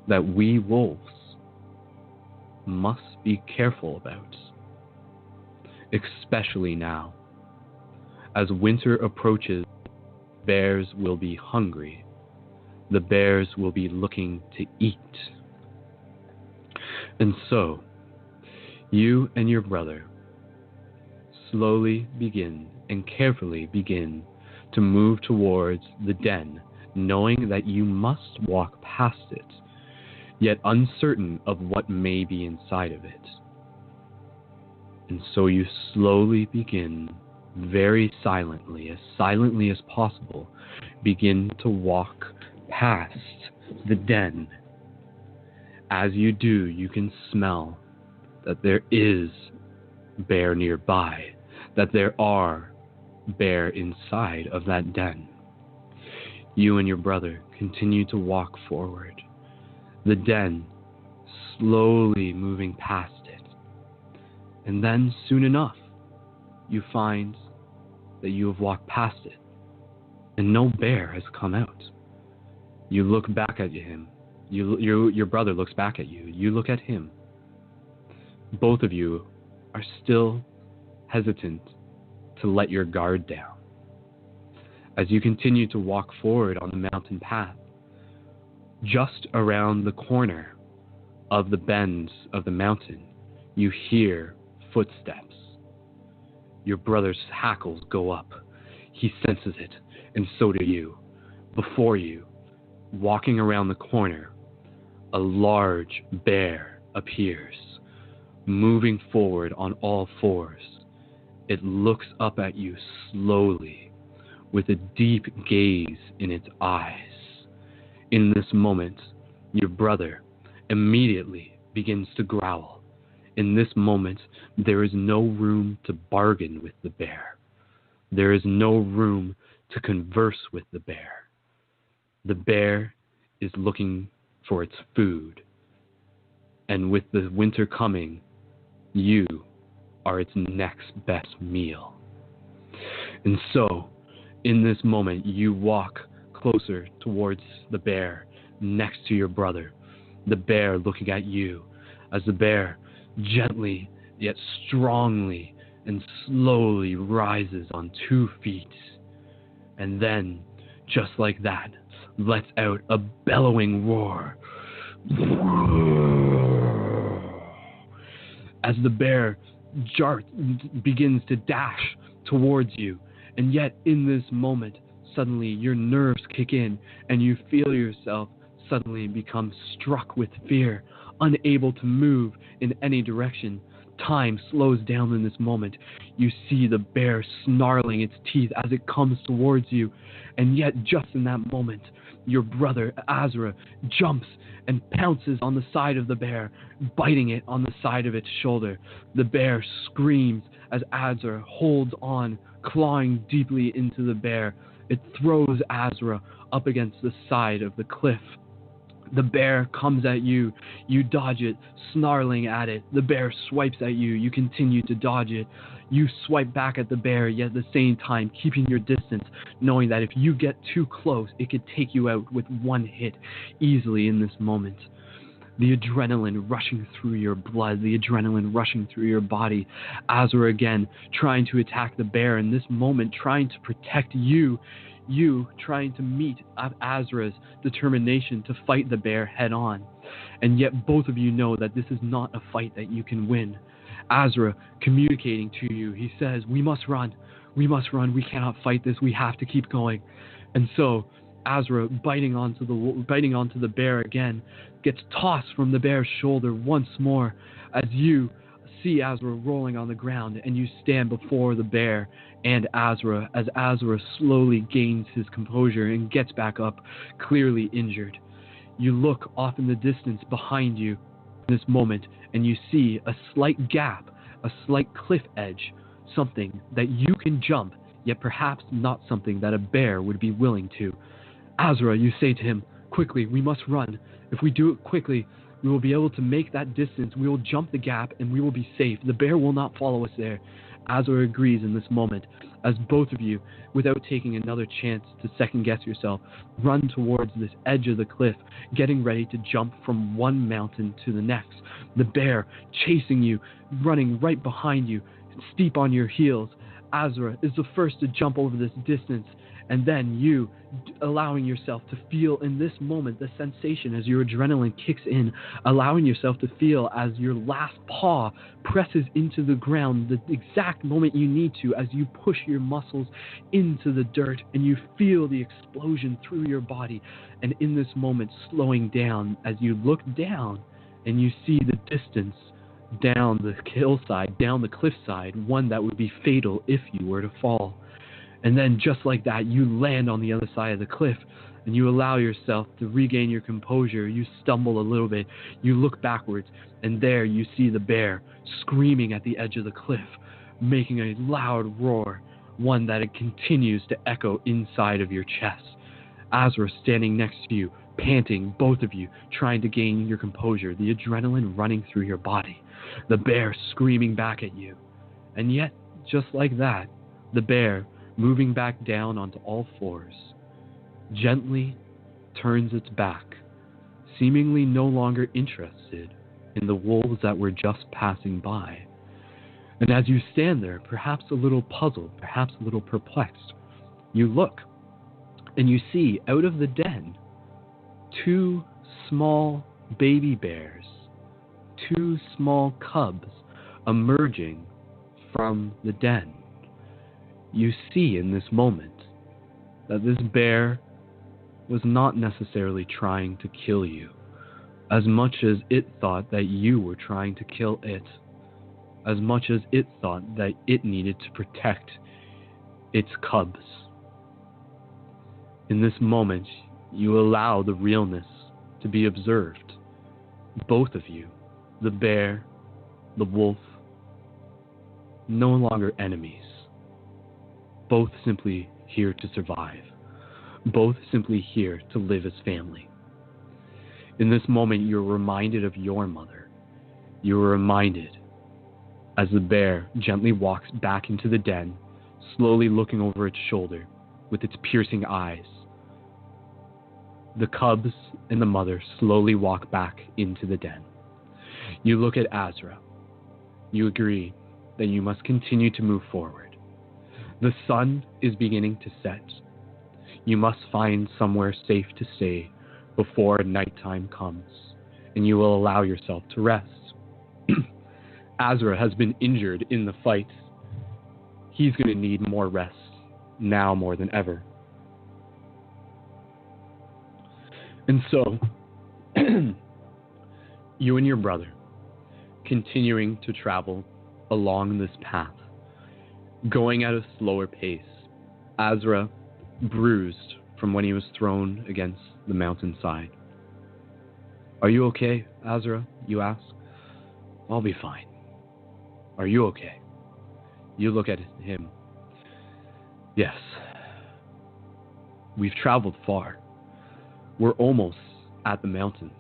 that we wolves must be careful about, especially now. As winter approaches, bears will be hungry. The bears will be looking to eat. And so, you and your brother slowly begin and carefully begin to move towards the den, knowing that you must walk past it, yet uncertain of what may be inside of it. And so you slowly begin, very silently as possible, begin to walk past the den. As you do, you can smell that there is bear nearby, that there are bear inside of that den. You and your brother continue to walk forward, the den slowly moving past it. And then soon enough, you find that you have walked past it, and no bear has come out. You look back at him, Your brother looks back at you. You look at him. Both of you are still hesitant to let your guard down. As you continue to walk forward on the mountain path, just around the corner of the bends of the mountain, you hear footsteps. Your brother's hackles go up. He senses it, and so do you. Before you, walking around the corner, a large bear appears, moving forward on all fours. It looks up at you slowly, with a deep gaze in its eyes. In this moment, your brother immediately begins to growl. In this moment, there is no room to bargain with the bear. There is no room to converse with the bear. The bear is looking for its food. And with the winter coming, you are its next best meal. And so, in this moment, you walk closer towards the bear, next to your brother. The bear looking at you, as the bear gently yet strongly and slowly rises on 2 feet. And then, just like that, lets out a bellowing roar. As the bear begins to dash towards you, and yet in this moment, suddenly your nerves kick in, and you feel yourself suddenly become struck with fear, unable to move in any direction. Time slows down in this moment. You see the bear snarling its teeth as it comes towards you, and yet just in that moment, your brother Azra jumps and pounces on the side of the bear, biting it on the side of its shoulder. The bear screams as Azra holds on, clawing deeply into the bear. It throws Azra up against the side of the cliff. The bear comes at you. You dodge it, snarling at it. The bear swipes at you. You continue to dodge it. You swipe back at the bear, yet at the same time keeping your distance, knowing that if you get too close, it could take you out with one hit easily in this moment. The adrenaline rushing through your blood, the adrenaline rushing through your body. Azra again trying to attack the bear in this moment, trying to protect you. You trying to meet Azra's determination to fight the bear head on. And yet both of you know that this is not a fight that you can win. Azra communicating to you, he says, we must run, we cannot fight this, we have to keep going. And so Azra, biting onto the bear again, gets tossed from the bear's shoulder once more as you see Azra rolling on the ground, and you stand before the bear and Azra as Azra slowly gains his composure and gets back up, clearly injured. You look off in the distance behind you in this moment, and you see a slight gap, a slight cliff edge, something that you can jump, yet perhaps not something that a bear would be willing to. Azra, you say to him, quickly, we must run. If we do it quickly, we will be able to make that distance. We will jump the gap and we will be safe. The bear will not follow us there. Azra agrees in this moment as both of you, without taking another chance to second guess yourself, run towards this edge of the cliff, getting ready to jump from one mountain to the next. The bear chasing you, running right behind you, steep on your heels. Azra is the first to jump over this distance, and then you allowing yourself to feel in this moment the sensation as your adrenaline kicks in, allowing yourself to feel as your last paw presses into the ground the exact moment you need to, as you push your muscles into the dirt and you feel the explosion through your body. And in this moment, slowing down as you look down and you see the distance down the hillside, down the cliffside, one that would be fatal if you were to fall. And then just like that, you land on the other side of the cliff and you allow yourself to regain your composure. You stumble a little bit. You look backwards, and there you see the bear screaming at the edge of the cliff, making a loud roar, one that it continues to echo inside of your chest. Azra standing next to you, panting, both of you trying to gain your composure, the adrenaline running through your body, the bear screaming back at you. And yet, just like that, the bear, moving back down onto all fours, gently turns its back, seemingly no longer interested in the wolves that were just passing by. And as you stand there, perhaps a little puzzled, perhaps a little perplexed, you look and you see out of the den 2 small baby bears, 2 small cubs emerging from the den. You see in this moment that this bear was not necessarily trying to kill you, as much as it thought that you were trying to kill it, as much as it thought that it needed to protect its cubs. In this moment, you allow the realness to be observed. Both of you, the bear, the wolf, no longer enemies. Both simply here to survive. Both simply here to live as family. In this moment, you're reminded of your mother. You're reminded as the bear gently walks back into the den, slowly looking over its shoulder with its piercing eyes. The cubs and the mother slowly walk back into the den. You look at Azra. You agree that you must continue to move forward. The sun is beginning to set. You must find somewhere safe to stay before nighttime comes, and you will allow yourself to rest. Azra has been injured in the fight. He's going to need more rest now more than ever. And so, you and your brother, continuing to travel along this path, going at a slower pace, Azra bruised from when he was thrown against the mountainside. Are you okay, Azra? You ask. I'll be fine. Are you okay? You look at him. Yes. We've traveled far. We're almost at the mountains.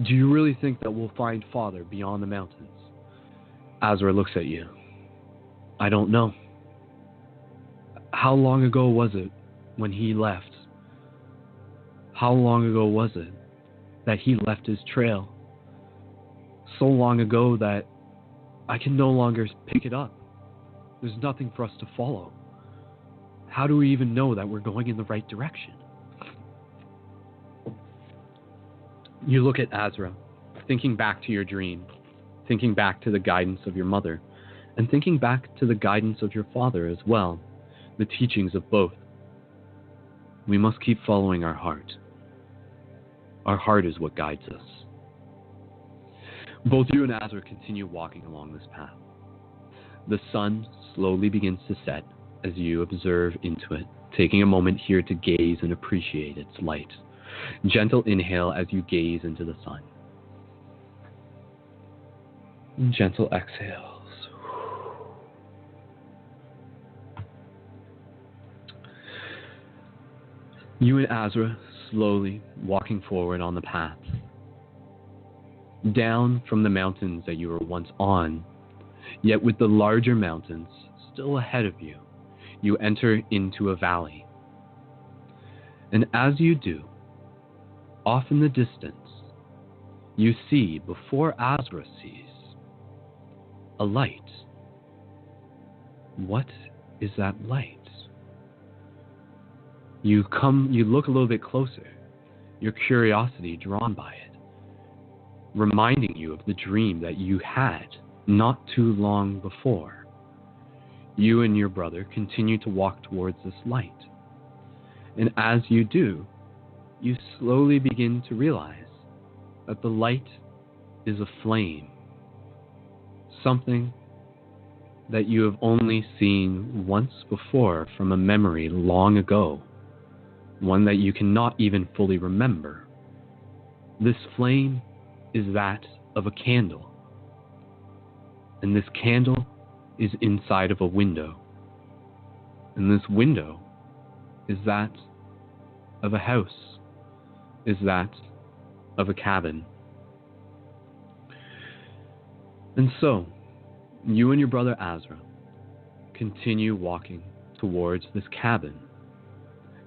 Do you really think that we'll find Father beyond the mountains? Azra looks at you. I don't know. How long ago was it when he left? How long ago was it that he left his trail? So long ago that I can no longer pick it up. There's nothing for us to follow. How do we even know that we're going in the right direction? You look at Azra, thinking back to your dream, thinking back to the guidance of your mother, and thinking back to the guidance of your father as well, the teachings of both. We must keep following our heart. Our heart is what guides us. Both you and Azra continue walking along this path. The sun slowly begins to set as you observe into it, taking a moment here to gaze and appreciate its light. Gentle inhale as you gaze into the sun. Gentle exhales. You and Azra slowly walking forward on the path. Down from the mountains that you were once on, yet with the larger mountains still ahead of you, you enter into a valley. And as you do, off in the distance, you see, before Azra sees, a light. What is that light? You look a little bit closer, your curiosity drawn by it, reminding you of the dream that you had not too long before. You and your brother continue to walk towards this light. And as you do, you slowly begin to realize that the light is a flame. Something that you have only seen once before from a memory long ago. One that you cannot even fully remember. This flame is that of a candle. And this candle is inside of a window. And this window is that of a house, is that of a cabin. And so, you and your brother Azra continue walking towards this cabin.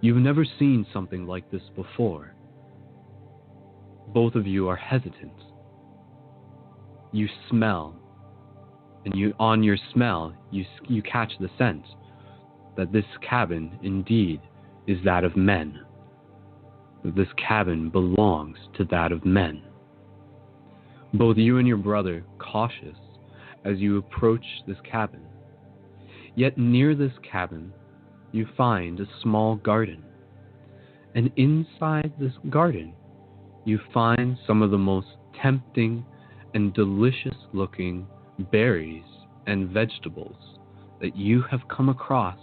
You've never seen something like this before. both of you are hesitant. You smell, and on your smell, you catch the scent that this cabin indeed is that of men. That this cabin belongs to that of men. Both you and your brother cautious as you approach this cabin. Yet near this cabin, you find a small garden. And inside this garden, you find some of the most tempting and delicious looking berries and vegetables that you have come across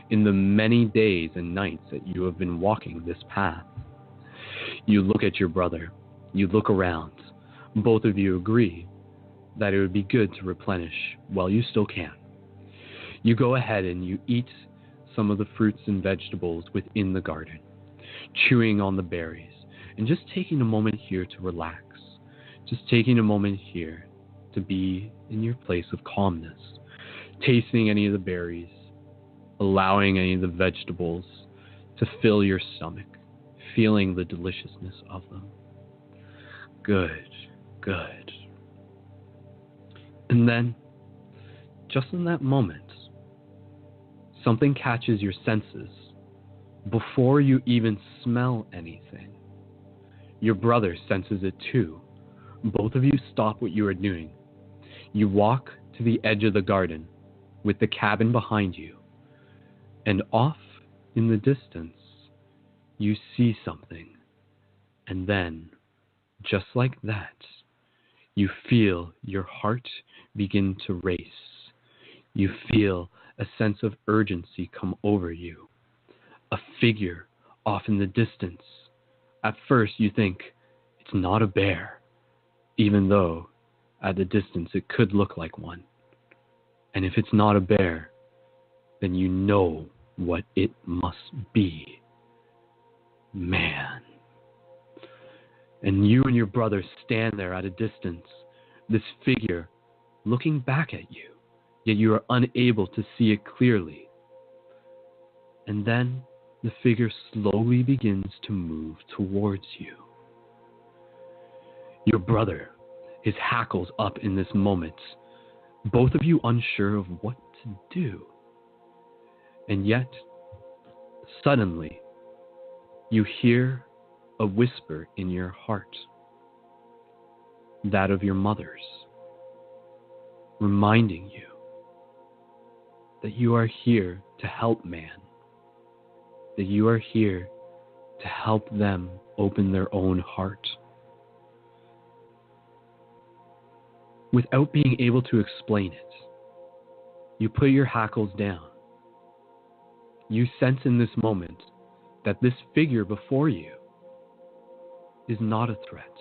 in the many days and nights that you have been walking this path. You look at your brother, you look around. Both of you agree that it would be good to replenish while you still can. You go ahead and you eat some of the fruits and vegetables within the garden, chewing on the berries, and just taking a moment here to relax, just taking a moment here to be in your place of calmness, tasting any of the berries, allowing any of the vegetables to fill your stomach, feeling the deliciousness of them. Good, good. And then, just in that moment, something catches your senses before you even smell anything. Your brother senses it too. Both of you stop what you are doing. You walk to the edge of the garden with the cabin behind you, and off in the distance, you see something. And then, just like that, you feel your heart begin to race. You feel a sense of urgency come over you. A figure off in the distance. At first you think it's not a bear, even though at the distance it could look like one. And if it's not a bear, then you know what it must be. Man. And you and your brother stand there at a distance, this figure looking back at you, yet you are unable to see it clearly. And then the figure slowly begins to move towards you. Your brother, his hackles up in this moment, both of you unsure of what to do. And yet, suddenly, you hear a whisper in your heart, that of your mother's, reminding you that you are here to help man, that you are here to help them open their own heart. Without being able to explain it, you put your hackles down. You sense in this moment that this figure before you is not a threat.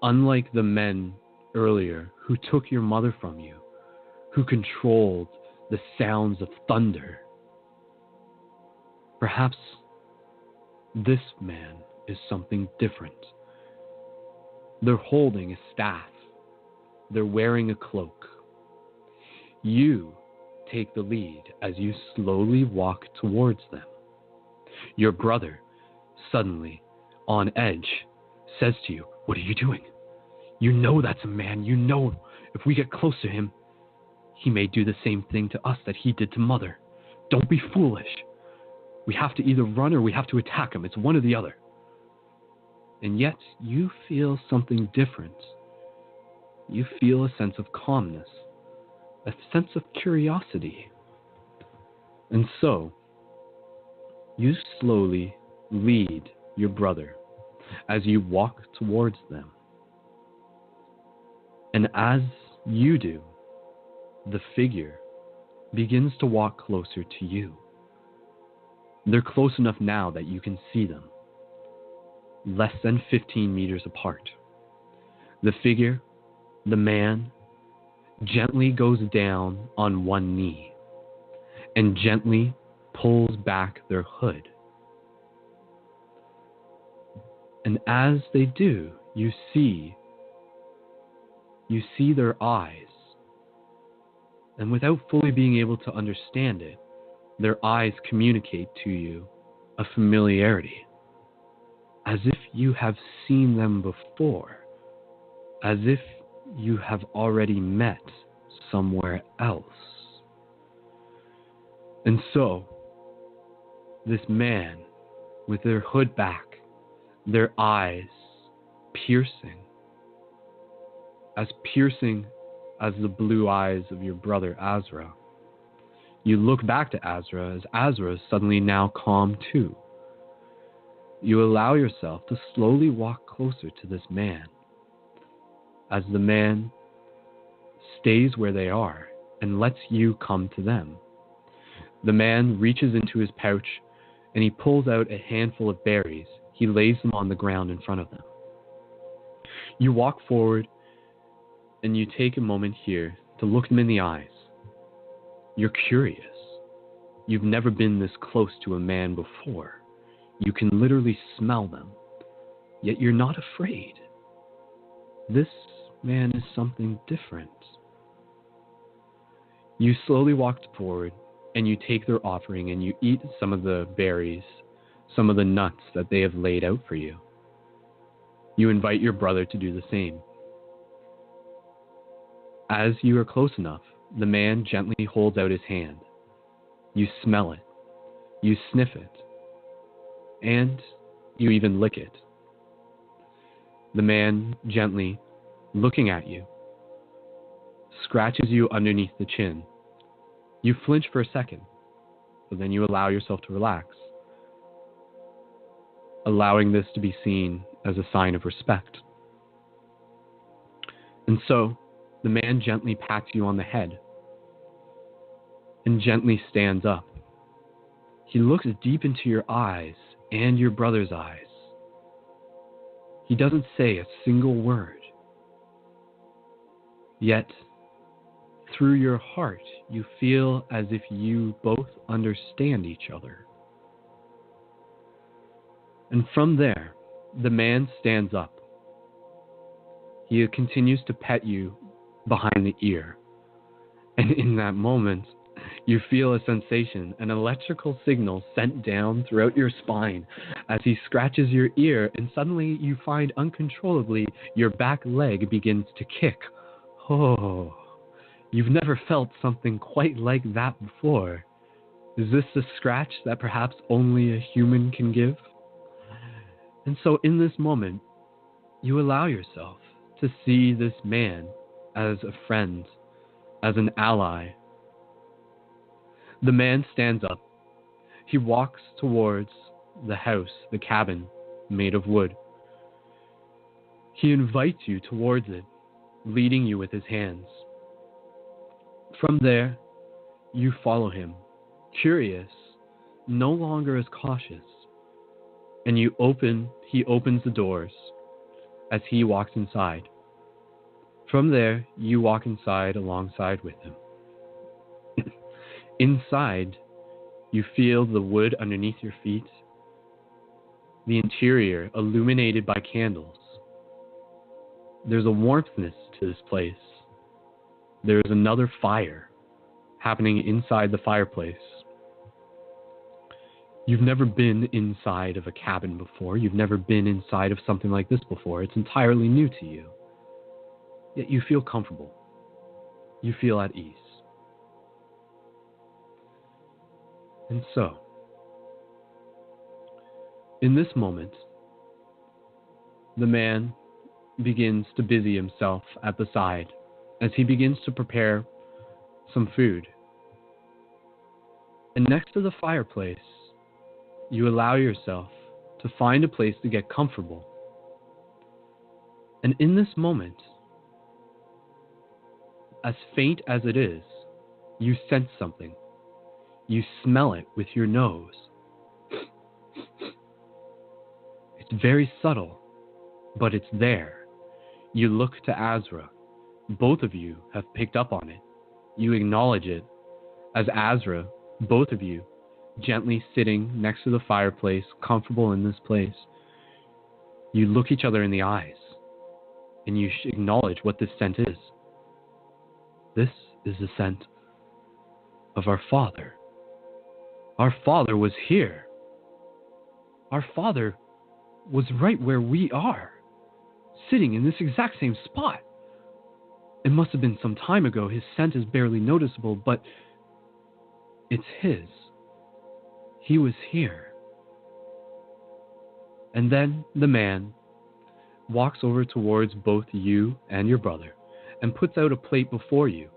Unlike the men earlier who took your mother from you, who controlled the sounds of thunder, perhaps this man is something different. They're holding a staff. They're wearing a cloak. You take the lead as you slowly walk towards them. Your brother, suddenly on edge, says to you, "What are you doing? You know that's a man. You know if we get close to him, he may do the same thing to us that he did to Mother. Don't be foolish. We have to either run or we have to attack him. It's one or the other." And yet you feel something different. You feel a sense of calmness, a sense of curiosity. And so, you slowly lead your brother as you walk towards them. And as you do, the figure begins to walk closer to you. They're close enough now that you can see them, less than 15 meters apart. The figure, the man, gently goes down on one knee and gently pulls back their hood. And as they do, you see their eyes. And without fully being able to understand it, their eyes communicate to you a familiarity. as if you have seen them before, as if you have already met somewhere else. And so, this man, with their hood back, their eyes piercing as the blue eyes of your brother Azra. You look back to Azra as Azra is suddenly now calm too. You allow yourself to slowly walk closer to this man as the man stays where they are and lets you come to them. The man reaches into his pouch and he pulls out a handful of berries. He lays them on the ground in front of them. You walk forward and you take a moment here to look them in the eyes. You're curious. You've never been this close to a man before. You can literally smell them, yet you're not afraid. This man is something different. You slowly walk forward and you take their offering and you eat some of the berries, some of the nuts that they have laid out for you. You invite your brother to do the same. As you are close enough, the man gently holds out his hand. You smell it, you sniff it, and you even lick it. The man gently, looking at you, scratches you underneath the chin. You flinch for a second, but then you allow yourself to relax, allowing this to be seen as a sign of respect. And so, the man gently pats you on the head and gently stands up. He looks deep into your eyes and your brother's eyes. He doesn't say a single word. Yet, through your heart, you feel as if you both understand each other. And from there, the man stands up. He continues to pet you behind the ear. And in that moment, you feel a sensation, an electrical signal sent down throughout your spine as he scratches your ear, and suddenly you find uncontrollably your back leg begins to kick. Oh, you've never felt something quite like that before. Is this the scratch that perhaps only a human can give? And so in this moment, you allow yourself to see this man as a friend, as an ally. The man stands up. He walks towards the house, the cabin made of wood. He invites you towards it, leading you with his hands. From there, you follow him, curious, no longer as cautious. And he opens the doors as he walks inside. From there, you walk inside alongside with him. Inside, you feel the wood underneath your feet, the interior illuminated by candles. There's a warmthness to this place. There's another fire happening inside the fireplace. You've never been inside of a cabin before. You've never been inside of something like this before. It's entirely new to you. Yet you feel comfortable. You feel at ease. And so, in this moment, the man begins to busy himself at the side as he begins to prepare some food. And next to the fireplace, you allow yourself to find a place to get comfortable. And in this moment, as faint as it is, you sense something. You smell it with your nose. It's very subtle, but it's there. You look to Azra. Both of you have picked up on it. You acknowledge it as Azra, both of you, gently sitting next to the fireplace, comfortable in this place. You look each other in the eyes, and you acknowledge what this scent is. This is the scent of our father. Our father was here. Our father was right where we are, sitting in this exact same spot. It must have been some time ago. His scent is barely noticeable, but it's his. He was here. And then the man walks over towards both you and your brother and puts out a plate before you,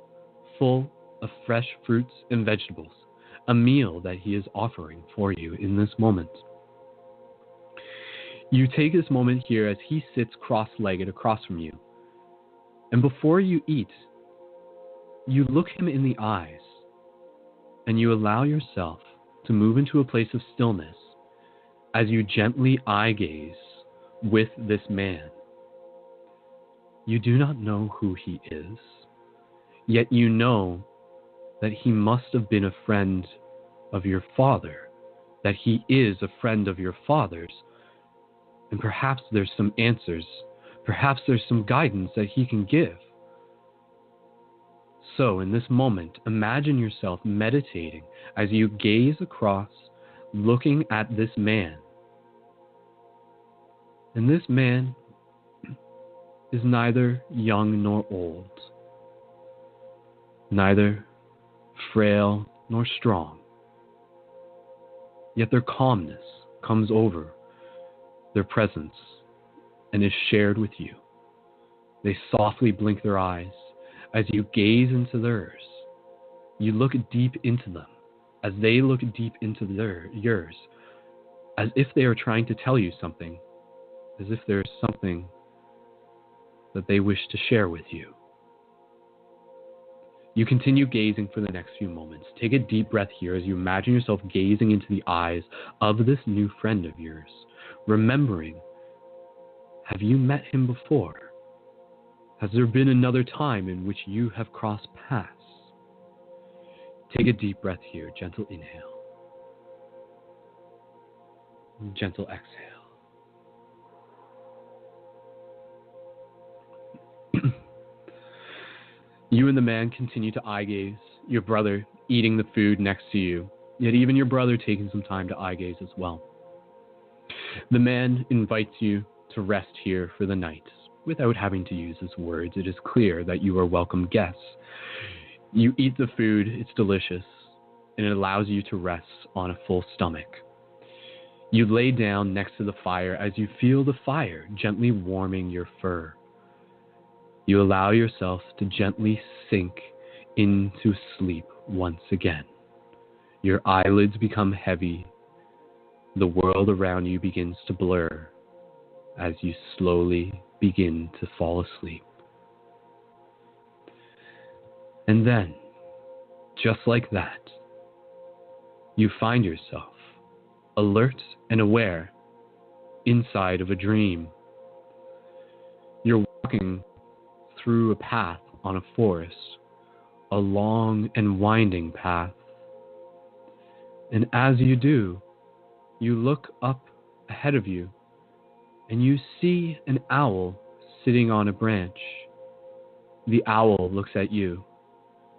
full of fresh fruits and vegetables, a meal that he is offering for you in this moment. You take this moment here as he sits cross-legged across from you, and before you eat, you look him in the eyes, and you allow yourself to move into a place of stillness as you gently eye gaze with this man. You do not know who he is, yet you know that he must have been a friend of your father, that he is a friend of your father's, and perhaps there's some answers, perhaps there's some guidance that he can give. So in this moment, imagine yourself meditating as you gaze across, looking at this man. And this man is neither young nor old, neither frail nor strong. Yet their calmness comes over their presence and is shared with you. They softly blink their eyes as you gaze into theirs. You look deep into them as they look deep into yours, as if they are trying to tell you something, as if there is something that they wish to share with you. You continue gazing for the next few moments. Take a deep breath here as you imagine yourself gazing into the eyes of this new friend of yours, remembering, have you met him before? Has there been another time in which you have crossed paths? Take a deep breath here, gentle inhale, gentle exhale. You and the man continue to eye gaze, your brother eating the food next to you, yet even your brother taking some time to eye gaze as well. The man invites you to rest here for the night. Without having to use his words, it is clear that you are welcome guests. You eat the food, it's delicious, and it allows you to rest on a full stomach. You lay down next to the fire as you feel the fire gently warming your fur. You allow yourself to gently sink into sleep once again. Your eyelids become heavy. The world around you begins to blur as you slowly begin to fall asleep. And then, just like that, you find yourself alert and aware inside of a dream. You're walking through a path on a forest, a long and winding path. And as you do, you look up ahead of you and you see an owl sitting on a branch. The owl looks at you.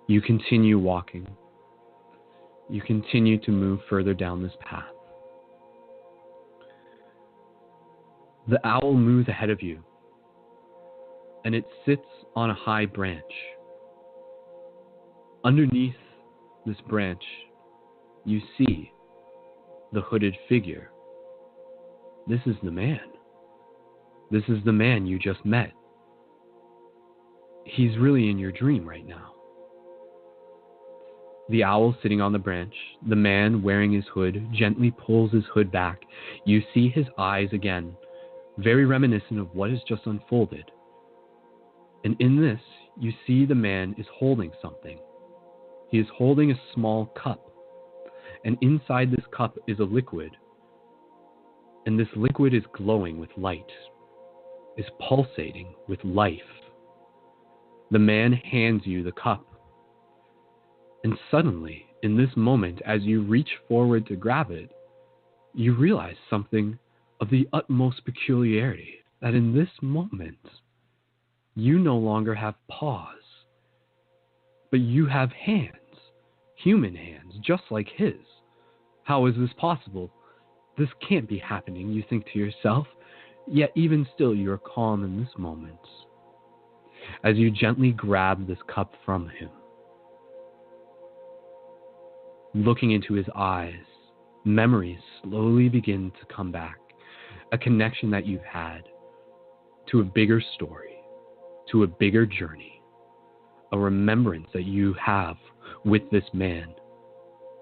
You continue walking. You continue to move further down this path. The owl moves ahead of you, and it sits on a high branch. Underneath this branch, you see the hooded figure. This is the man. This is the man you just met. He's really in your dream right now. The owl sitting on the branch, the man wearing his hood, gently pulls his hood back. You see his eyes again, very reminiscent of what has just unfolded. And in this, you see the man is holding something. He is holding a small cup. And inside this cup is a liquid. And this liquid is glowing with light, is pulsating with life. The man hands you the cup. And suddenly, in this moment, as you reach forward to grab it, you realize something of the utmost peculiarity, that in this moment, you no longer have paws, but you have hands, human hands, just like his. How is this possible? This can't be happening, you think to yourself. Yet even still, you are calm in this moment as you gently grab this cup from him. Looking into his eyes, memories slowly begin to come back. A connection that you've had to a bigger story, to a bigger journey, a remembrance that you have with this man.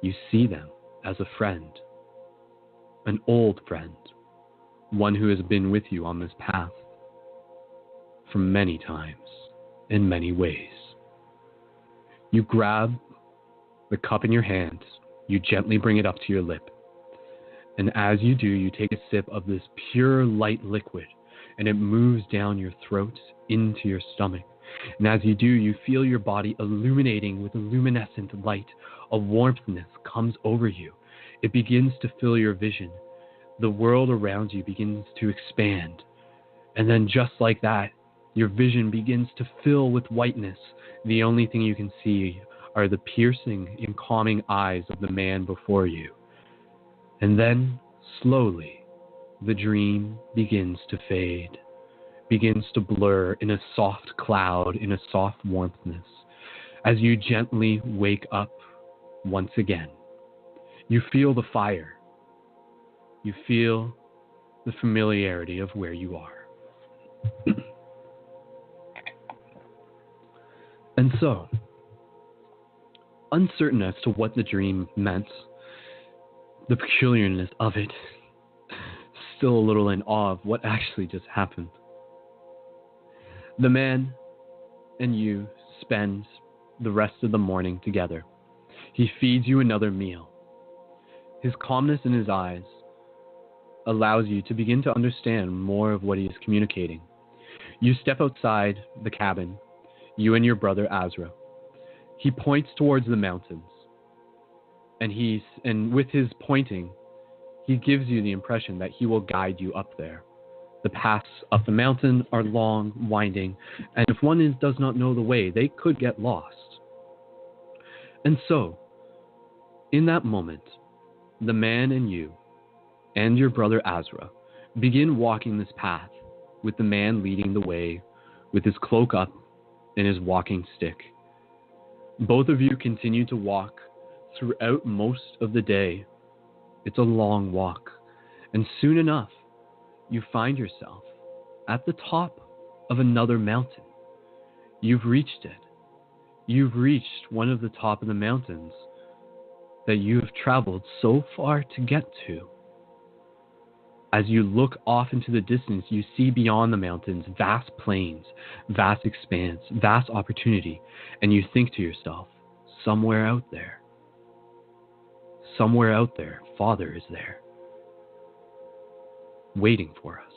You see them as a friend, an old friend, one who has been with you on this path for many times, in many ways. You grab the cup in your hand, you gently bring it up to your lip, and as you do, you take a sip of this pure light liquid, and it moves down your throat into your stomach. And as you do, you feel your body illuminating with a luminescent light. A warmthness comes over you. It begins to fill your vision. The world around you begins to expand. And then just like that, your vision begins to fill with whiteness. The only thing you can see are the piercing and calming eyes of the man before you. And then, slowly, the dream begins to fade, begins to blur in a soft cloud, in a soft warmthness. As you gently wake up once again, you feel the fire. You feel the familiarity of where you are. And so, uncertain as to what the dream meant, the peculiarness of it, still a little in awe of what actually just happened. The man and you spend the rest of the morning together. He feeds you another meal. His calmness in his eyes allows you to begin to understand more of what he is communicating. You step outside the cabin, you and your brother Azra. He points towards the mountains. And with his pointing, he gives you the impression that he will guide you up there. The paths up the mountain are long, winding, and if one does not know the way, they could get lost. And so, in that moment, the man and you, and your brother Azra, begin walking this path, with the man leading the way, with his cloak up and his walking stick. Both of you continue to walk throughout most of the day. It's a long walk, and soon enough, you find yourself at the top of another mountain. You've reached it. You've reached one of the top of the mountains that you have traveled so far to get to. As you look off into the distance, you see beyond the mountains vast plains, vast expanse, vast opportunity, and you think to yourself, somewhere out there, Father is there, waiting for us.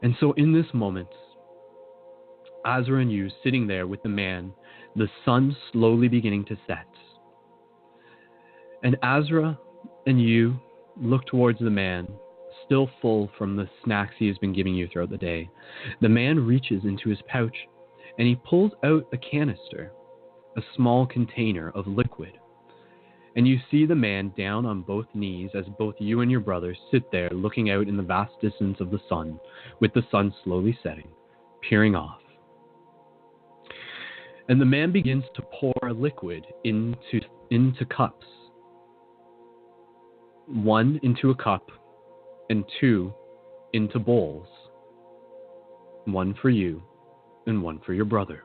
And so in this moment, Azra and you sitting there with the man, the sun slowly beginning to set. And Azra and you look towards the man, still full from the snacks he has been giving you throughout the day. The man reaches into his pouch and he pulls out a canister, a small container of liquid. And you see the man down on both knees as both you and your brother sit there looking out in the vast distance of the sun, with the sun slowly setting, peering off. And the man begins to pour liquid into cups. One into a cup, and two into bowls. One for you, and one for your brother,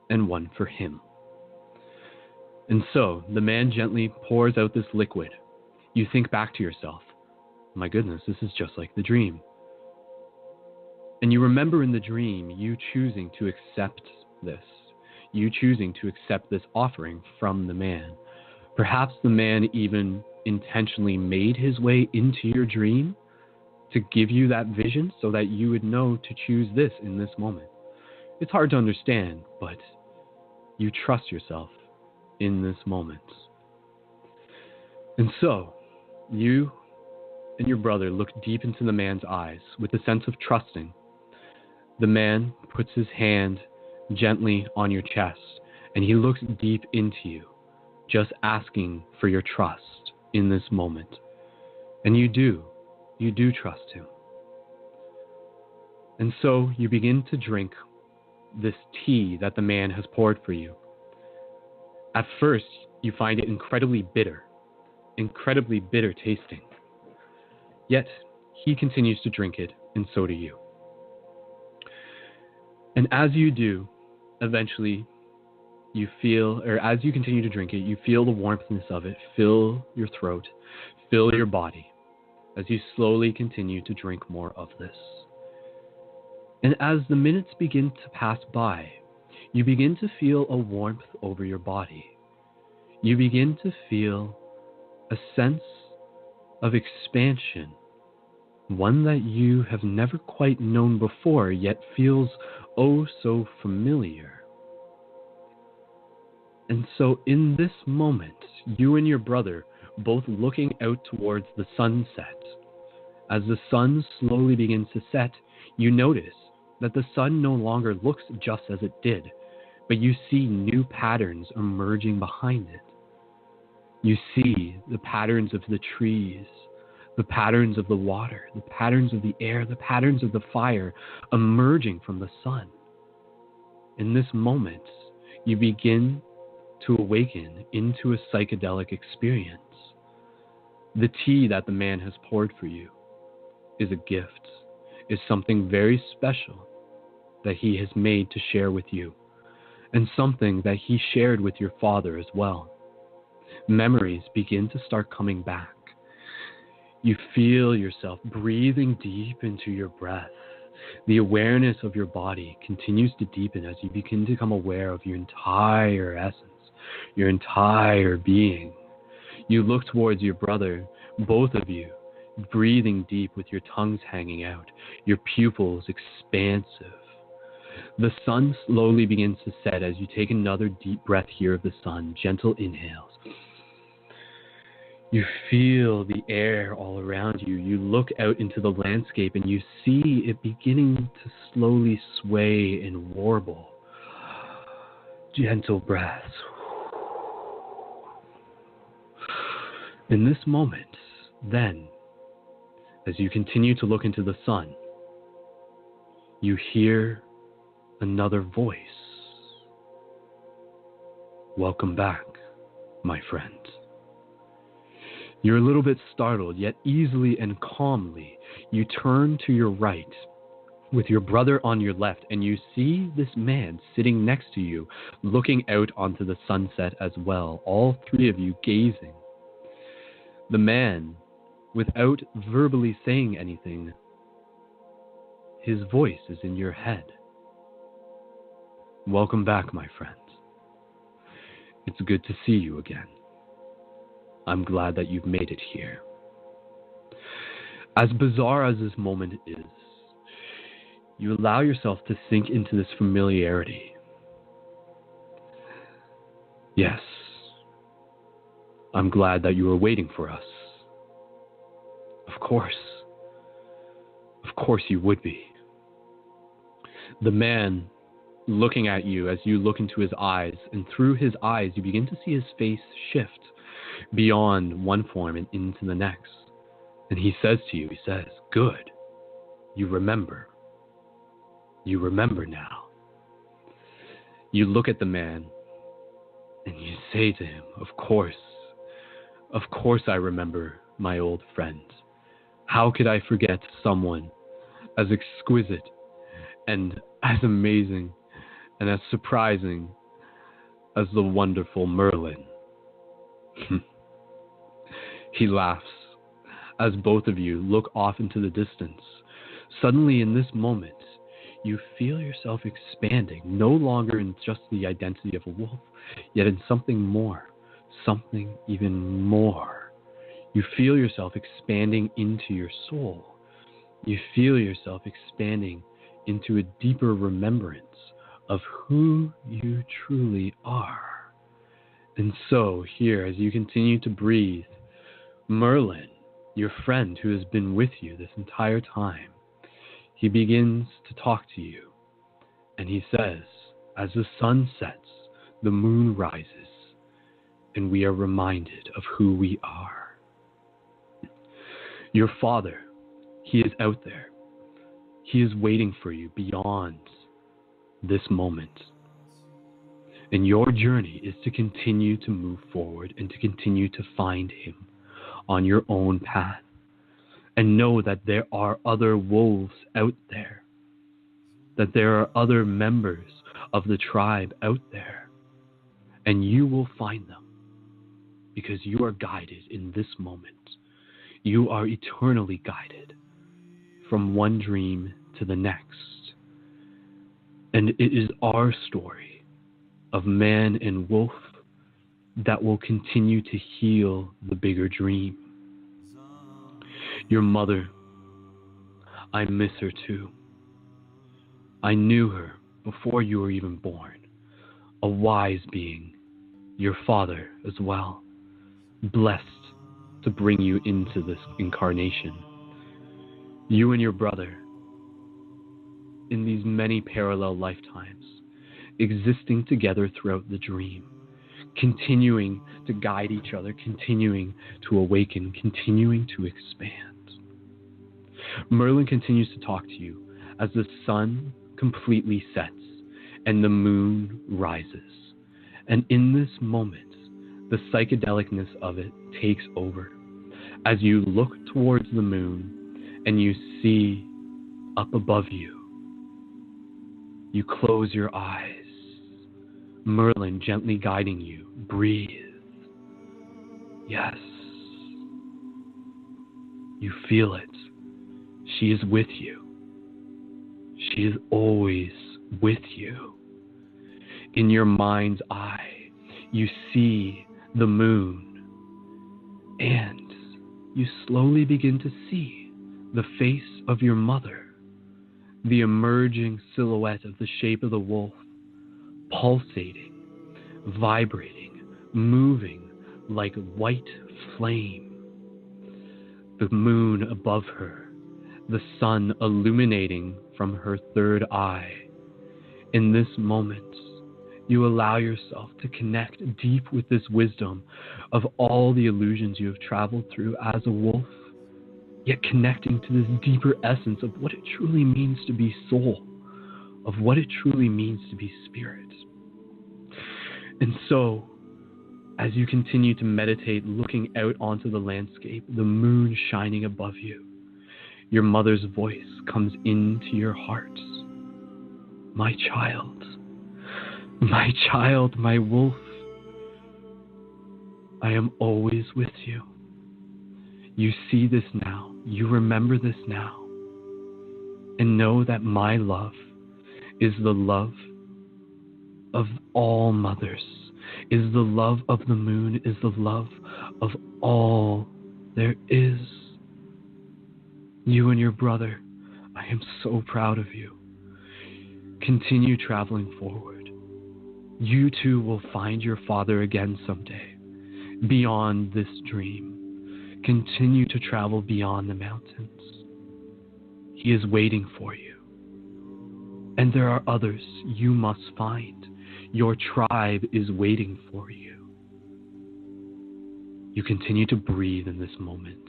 and one for him. And so, the man gently pours out this liquid. You think back to yourself, my goodness, this is just like the dream. And you remember in the dream, you choosing to accept this. You choosing to accept this offering from the man. Perhaps the man even intentionally made his way into your dream to give you that vision so that you would know to choose this in this moment. It's hard to understand, but you trust yourself in this moment. And so, you and your brother look deep into the man's eyes with a sense of trusting. The man puts his hand gently on your chest, and he looks deep into you, just asking for your trust in this moment. And you do. You do trust him. And so you begin to drink this tea that the man has poured for you. At first, you find it incredibly bitter tasting. Yet, he continues to drink it, and so do you. And as you do, eventually, you feel, or as you continue to drink it, you feel the warmthness of it fill your throat, fill your body, as you slowly continue to drink more of this. And as the minutes begin to pass by, you begin to feel a warmth over your body. You begin to feel a sense of expansion, one that you have never quite known before, yet feels oh so familiar. And so in this moment, you and your brother both looking out towards the sunset. As the sun slowly begins to set, you notice that the sun no longer looks just as it did, but you see new patterns emerging behind it. You see the patterns of the trees, the patterns of the water, the patterns of the air, the patterns of the fire emerging from the sun. In this moment, you begin to awaken into a psychedelic experience. The tea that the man has poured for you is a gift, is something very special that he has made to share with you, and something that he shared with your father as well. Memories begin to start coming back. You feel yourself breathing deep into your breath. The awareness of your body continues to deepen as you begin to become aware of your entire essence, your entire being. You look towards your brother, both of you, breathing deep with your tongues hanging out, your pupils expansive. The sun slowly begins to set as you take another deep breath here of the sun, gentle inhales. You feel the air all around you. You look out into the landscape and you see it beginning to slowly sway and warble. Gentle breaths. In this moment, then, as you continue to look into the sun, you hear another voice. Welcome back, my friend. You're a little bit startled, yet easily and calmly, you turn to your right with your brother on your left, and you see this man sitting next to you, looking out onto the sunset as well, all three of you gazing. The man, without verbally saying anything, his voice is in your head. Welcome back, my friend. It's good to see you again. I'm glad that you've made it here. As bizarre as this moment is, you allow yourself to sink into this familiarity. Yes, I'm glad that you were waiting for us. Of course you would be. The man looking at you as you look into his eyes, and through his eyes you begin to see his face shift beyond one form and into the next. And he says to you, he says, good, you remember. You remember now. You look at the man and you say to him, of course I remember my old friend. How could I forget someone as exquisite and as amazing and as surprising as the wonderful Merlin? He laughs as both of you look off into the distance. Suddenly in this moment, you feel yourself expanding, no longer in just the identity of a wolf, yet in something more, something even more. You feel yourself expanding into your soul. You feel yourself expanding into a deeper remembrance of who you truly are. And so here, as you continue to breathe, Merlin, your friend who has been with you this entire time, he begins to talk to you. And he says, as the sun sets, the moon rises, and we are reminded of who we are. Your father, He is out there. He is waiting for you beyond this moment. And your journey is to continue to move forward and to continue to find him on your own path. And know that there are other wolves out there. That there are other members of the tribe out there. And you will find them. Because you are guided in this moment. You are eternally guided from one dream to the next. And it is our story of man and wolf that will continue to heal the bigger dream. Your mother, I miss her too. I knew her before you were even born. A wise being, your father as well. Blessed to bring you into this incarnation. You and your brother, in these many parallel lifetimes, existing together throughout the dream, continuing to guide each other, continuing to awaken, continuing to expand. Merlin continues to talk to you as the sun completely sets and the moon rises. And in this moment, the psychedelicness of it takes over as you look towards the moon and you see up above you. You close your eyes. Merlin gently guiding you. Breathe. Yes. You feel it. She is with you. She is always with you. In your mind's eye, you see the moon, and you slowly begin to see the face of your mother, the emerging silhouette of the shape of the wolf, pulsating, vibrating, moving like white flame. The moon above her, the sun illuminating from her third eye. In this moment, you allow yourself to connect deep with this wisdom of all the illusions you have traveled through as a wolf, yet connecting to this deeper essence of what it truly means to be soul, of what it truly means to be spirit. And so, as you continue to meditate, looking out onto the landscape, the moon shining above you, your mother's voice comes into your heart. My child, my wolf, I am always with you. You see this now, you remember this now, and know that my love is the love of all mothers, is the love of the moon, is the love of all there is. You and your brother, I am so proud of you. Continue traveling forward. You too will find your father again someday, beyond this dream. Continue to travel beyond the mountains. He is waiting for you. And there are others you must find. Your tribe is waiting for you. You continue to breathe in this moment.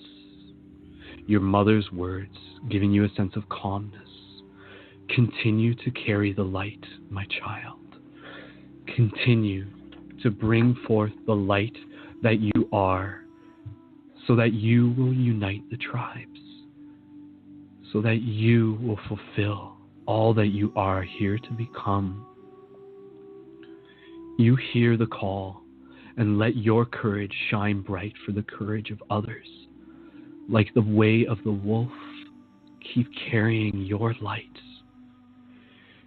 Your mother's words giving you a sense of calmness. Continue to carry the light, my child. Continue to bring forth the light that you are, so that you will unite the tribes, so that you will fulfill all that you are here to become. You hear the call, and let your courage shine bright for the courage of others. Like the way of the wolf, keep carrying your light.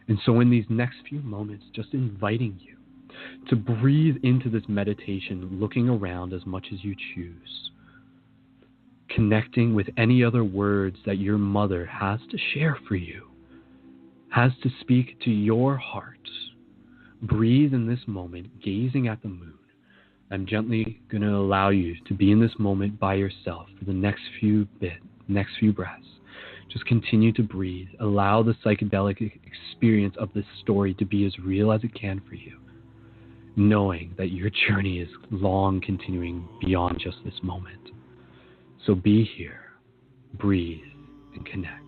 And so in these next few moments, just inviting you to breathe into this meditation, looking around as much as you choose, connecting with any other words that your mother has to share for you, has to speak to your heart. Breathe in this moment, gazing at the moon. I'm gently going to allow you to be in this moment by yourself for the next few breaths. Just continue to breathe. Allow the psychedelic experience of this story to be as real as it can for you, knowing that your journey is long continuing beyond just this moment. So be here, breathe, and connect.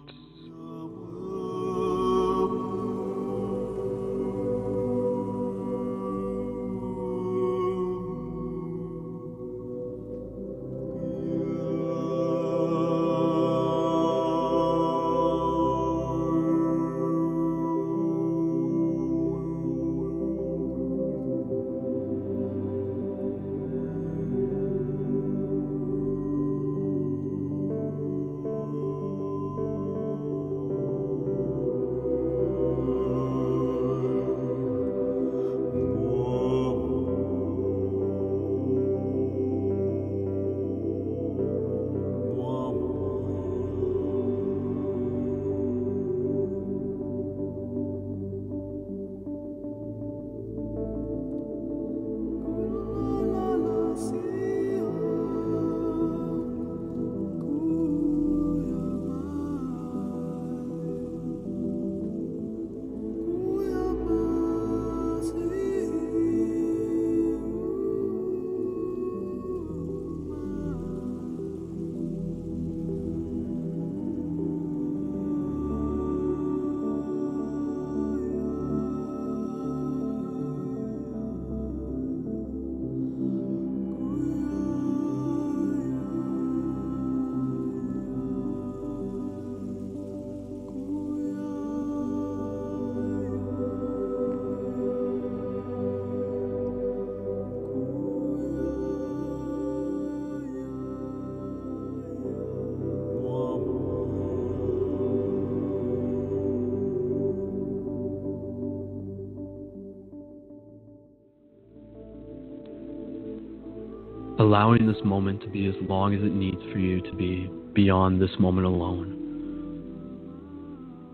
Allowing this moment to be as long as it needs for you to be beyond this moment alone.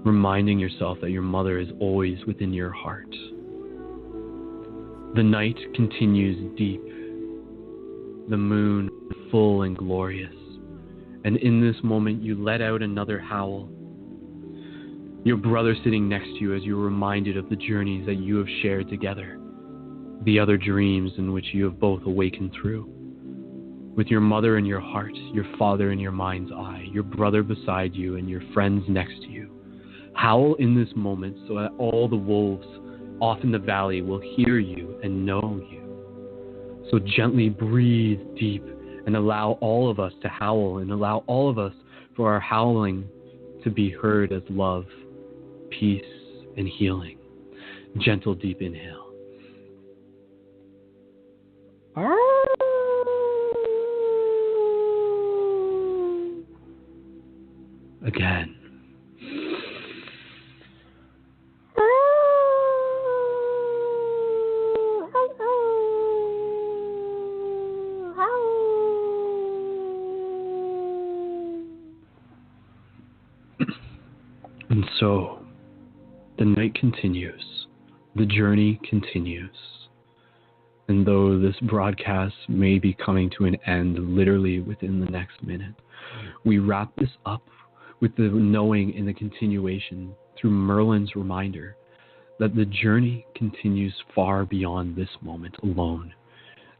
Reminding yourself that your mother is always within your heart. The night continues deep, the moon full and glorious, and in this moment you let out another howl. Your brother sitting next to you as you're reminded of the journeys that you have shared together, the other dreams in which you have both awakened through. With your mother in your heart, your father in your mind's eye, your brother beside you, and your friends next to you. Howl in this moment so that all the wolves off in the valley will hear you and know you. So gently breathe deep and allow all of us to howl, and allow all of us for our howling to be heard as love, peace, and healing. Gentle, deep inhale. Again. And so, the night continues, the journey continues, and though this broadcast may be coming to an end literally within the next minute, we wrap this up with the knowing and the continuation through Merlin's reminder that the journey continues far beyond this moment alone,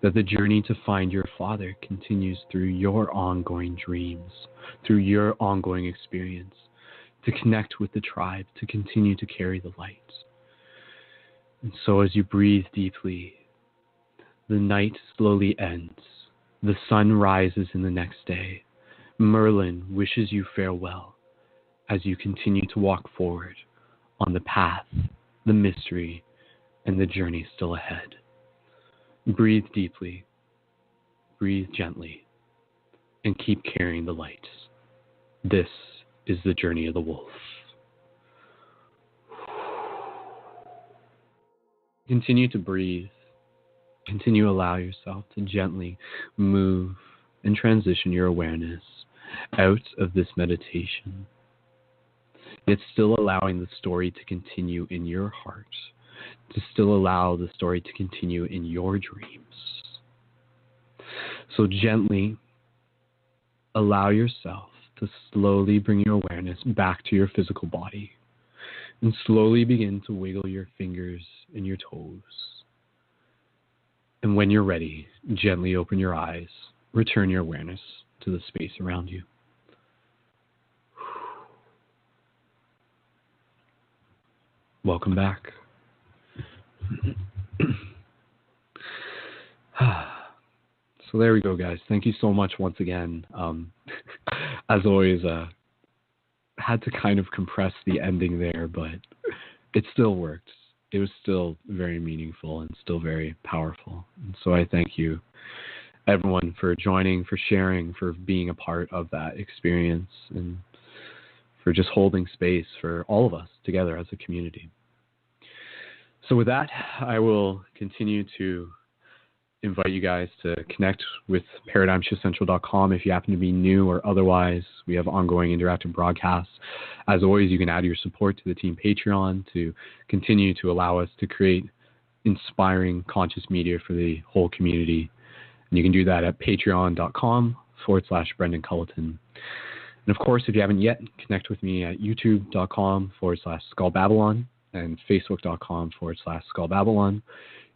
that the journey to find your father continues through your ongoing dreams, through your ongoing experience, to connect with the tribe, to continue to carry the light. And so as you breathe deeply, the night slowly ends. The sun rises in the next day. Merlin wishes you farewell as you continue to walk forward on the path, the mystery, and the journey still ahead. Breathe deeply, breathe gently, and keep carrying the light. This is the journey of the wolf. Continue to breathe. Continue to allow yourself to gently move and transition your awareness out of this meditation, yet still allowing the story to continue in your heart, to still allow the story to continue in your dreams. So gently allow yourself to slowly bring your awareness back to your physical body and slowly begin to wiggle your fingers and your toes. And when you're ready, gently open your eyes, return your awareness to the space around you. welcome back. So there we go, guys. Thank you so much once again. As always, had to kind of compress the ending there, but it still worked. It was still very meaningful and still very powerful. And so I thank you, everyone, for joining, for sharing, for being a part of that experience, and for just holding space for all of us together as a community. So with that, I will continue to invite you guys to connect with ParadigmShiftCentral.com if you happen to be new or otherwise. We have ongoing interactive broadcasts. As always, you can add your support to the team Patreon to continue to allow us to create inspiring conscious media for the whole community. And you can do that at patreon.com/Brendon Culliton. And of course, if you haven't yet, connect with me at youtube.com/SkullBabylon and facebook.com/SkullBabylon.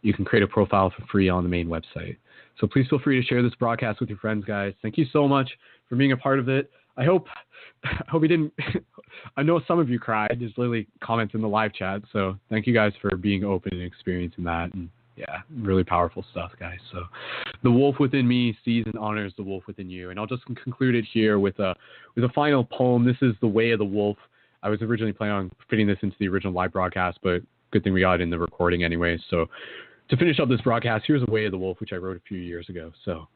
You can create a profile for free on the main website. So please feel free to share this broadcast with your friends, guys. Thank you so much for being a part of it. I hope you didn't. I know some of you cried. There's literally comments in the live chat. So thank you guys for being open and experiencing that. And yeah, really powerful stuff, guys. So the wolf within me sees and honors the wolf within you. And I'll just conclude it here with a final poem. This is The Way of the Wolf. I was originally planning on fitting this into the original live broadcast, but good thing we got it in the recording anyway. So to finish up this broadcast, here's The Way of the Wolf, which I wrote a few years ago. So,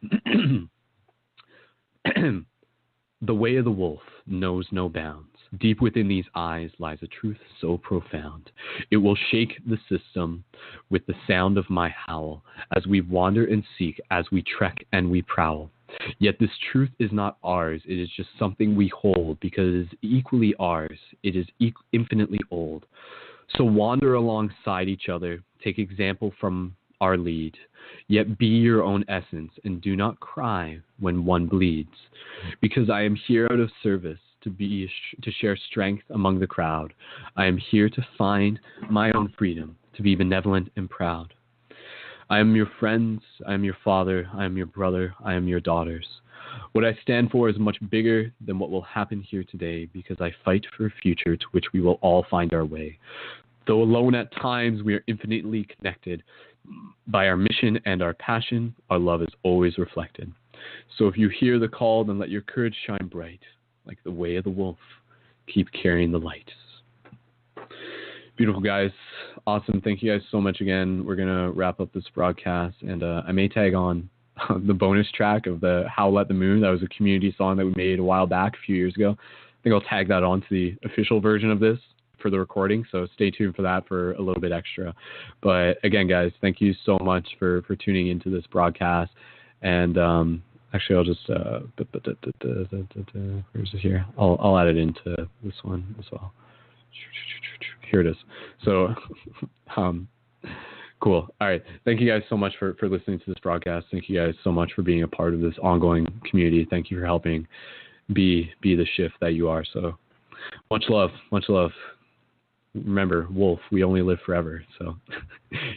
the way of the wolf knows no bounds. Deep within these eyes lies a truth so profound. It will shake the system with the sound of my howl as we wander and seek, as we trek and we prowl. Yet this truth is not ours. It is just something we hold because it is equally ours. It is infinitely old. So wander alongside each other, take example from our lead, yet be your own essence and do not cry when one bleeds. Because I am here out of service to share strength among the crowd. I am here to find my own freedom, to be benevolent and proud. I am your friends, I am your father, I am your brother, I am your daughters. What I stand for is much bigger than what will happen here today, because I fight for a future to which we will all find our way. Though alone at times, we are infinitely connected. By our mission and our passion, our love is always reflected. So if you hear the call, then let your courage shine bright, like the way of the wolf. Keep carrying the light. Beautiful, guys. Awesome. Thank you guys so much again. We're going to wrap up this broadcast, and I may tag on the bonus track of the Howl at the Moon. That was a community song that we made a while back, a few years ago. I think I'll tag that on to the official version of this for the recording, so stay tuned for that for a little bit extra. But again, guys, thank you so much for tuning into this broadcast. And actually, I'll just where's it here? I'll add it into this one as well. Here it is. So cool. All right. Thank you guys so much for listening to this broadcast. Thank you guys so much for being a part of this ongoing community. Thank you for helping be the shift that you are. So much love. Much love. Remember, wolf, we only live forever. So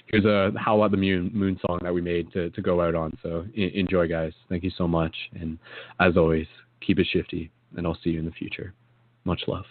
here's a Howl at the Moon song that we made to go out on. So enjoy, guys. Thank you so much. And as always, keep it shifty, and I'll see you in the future. Much love.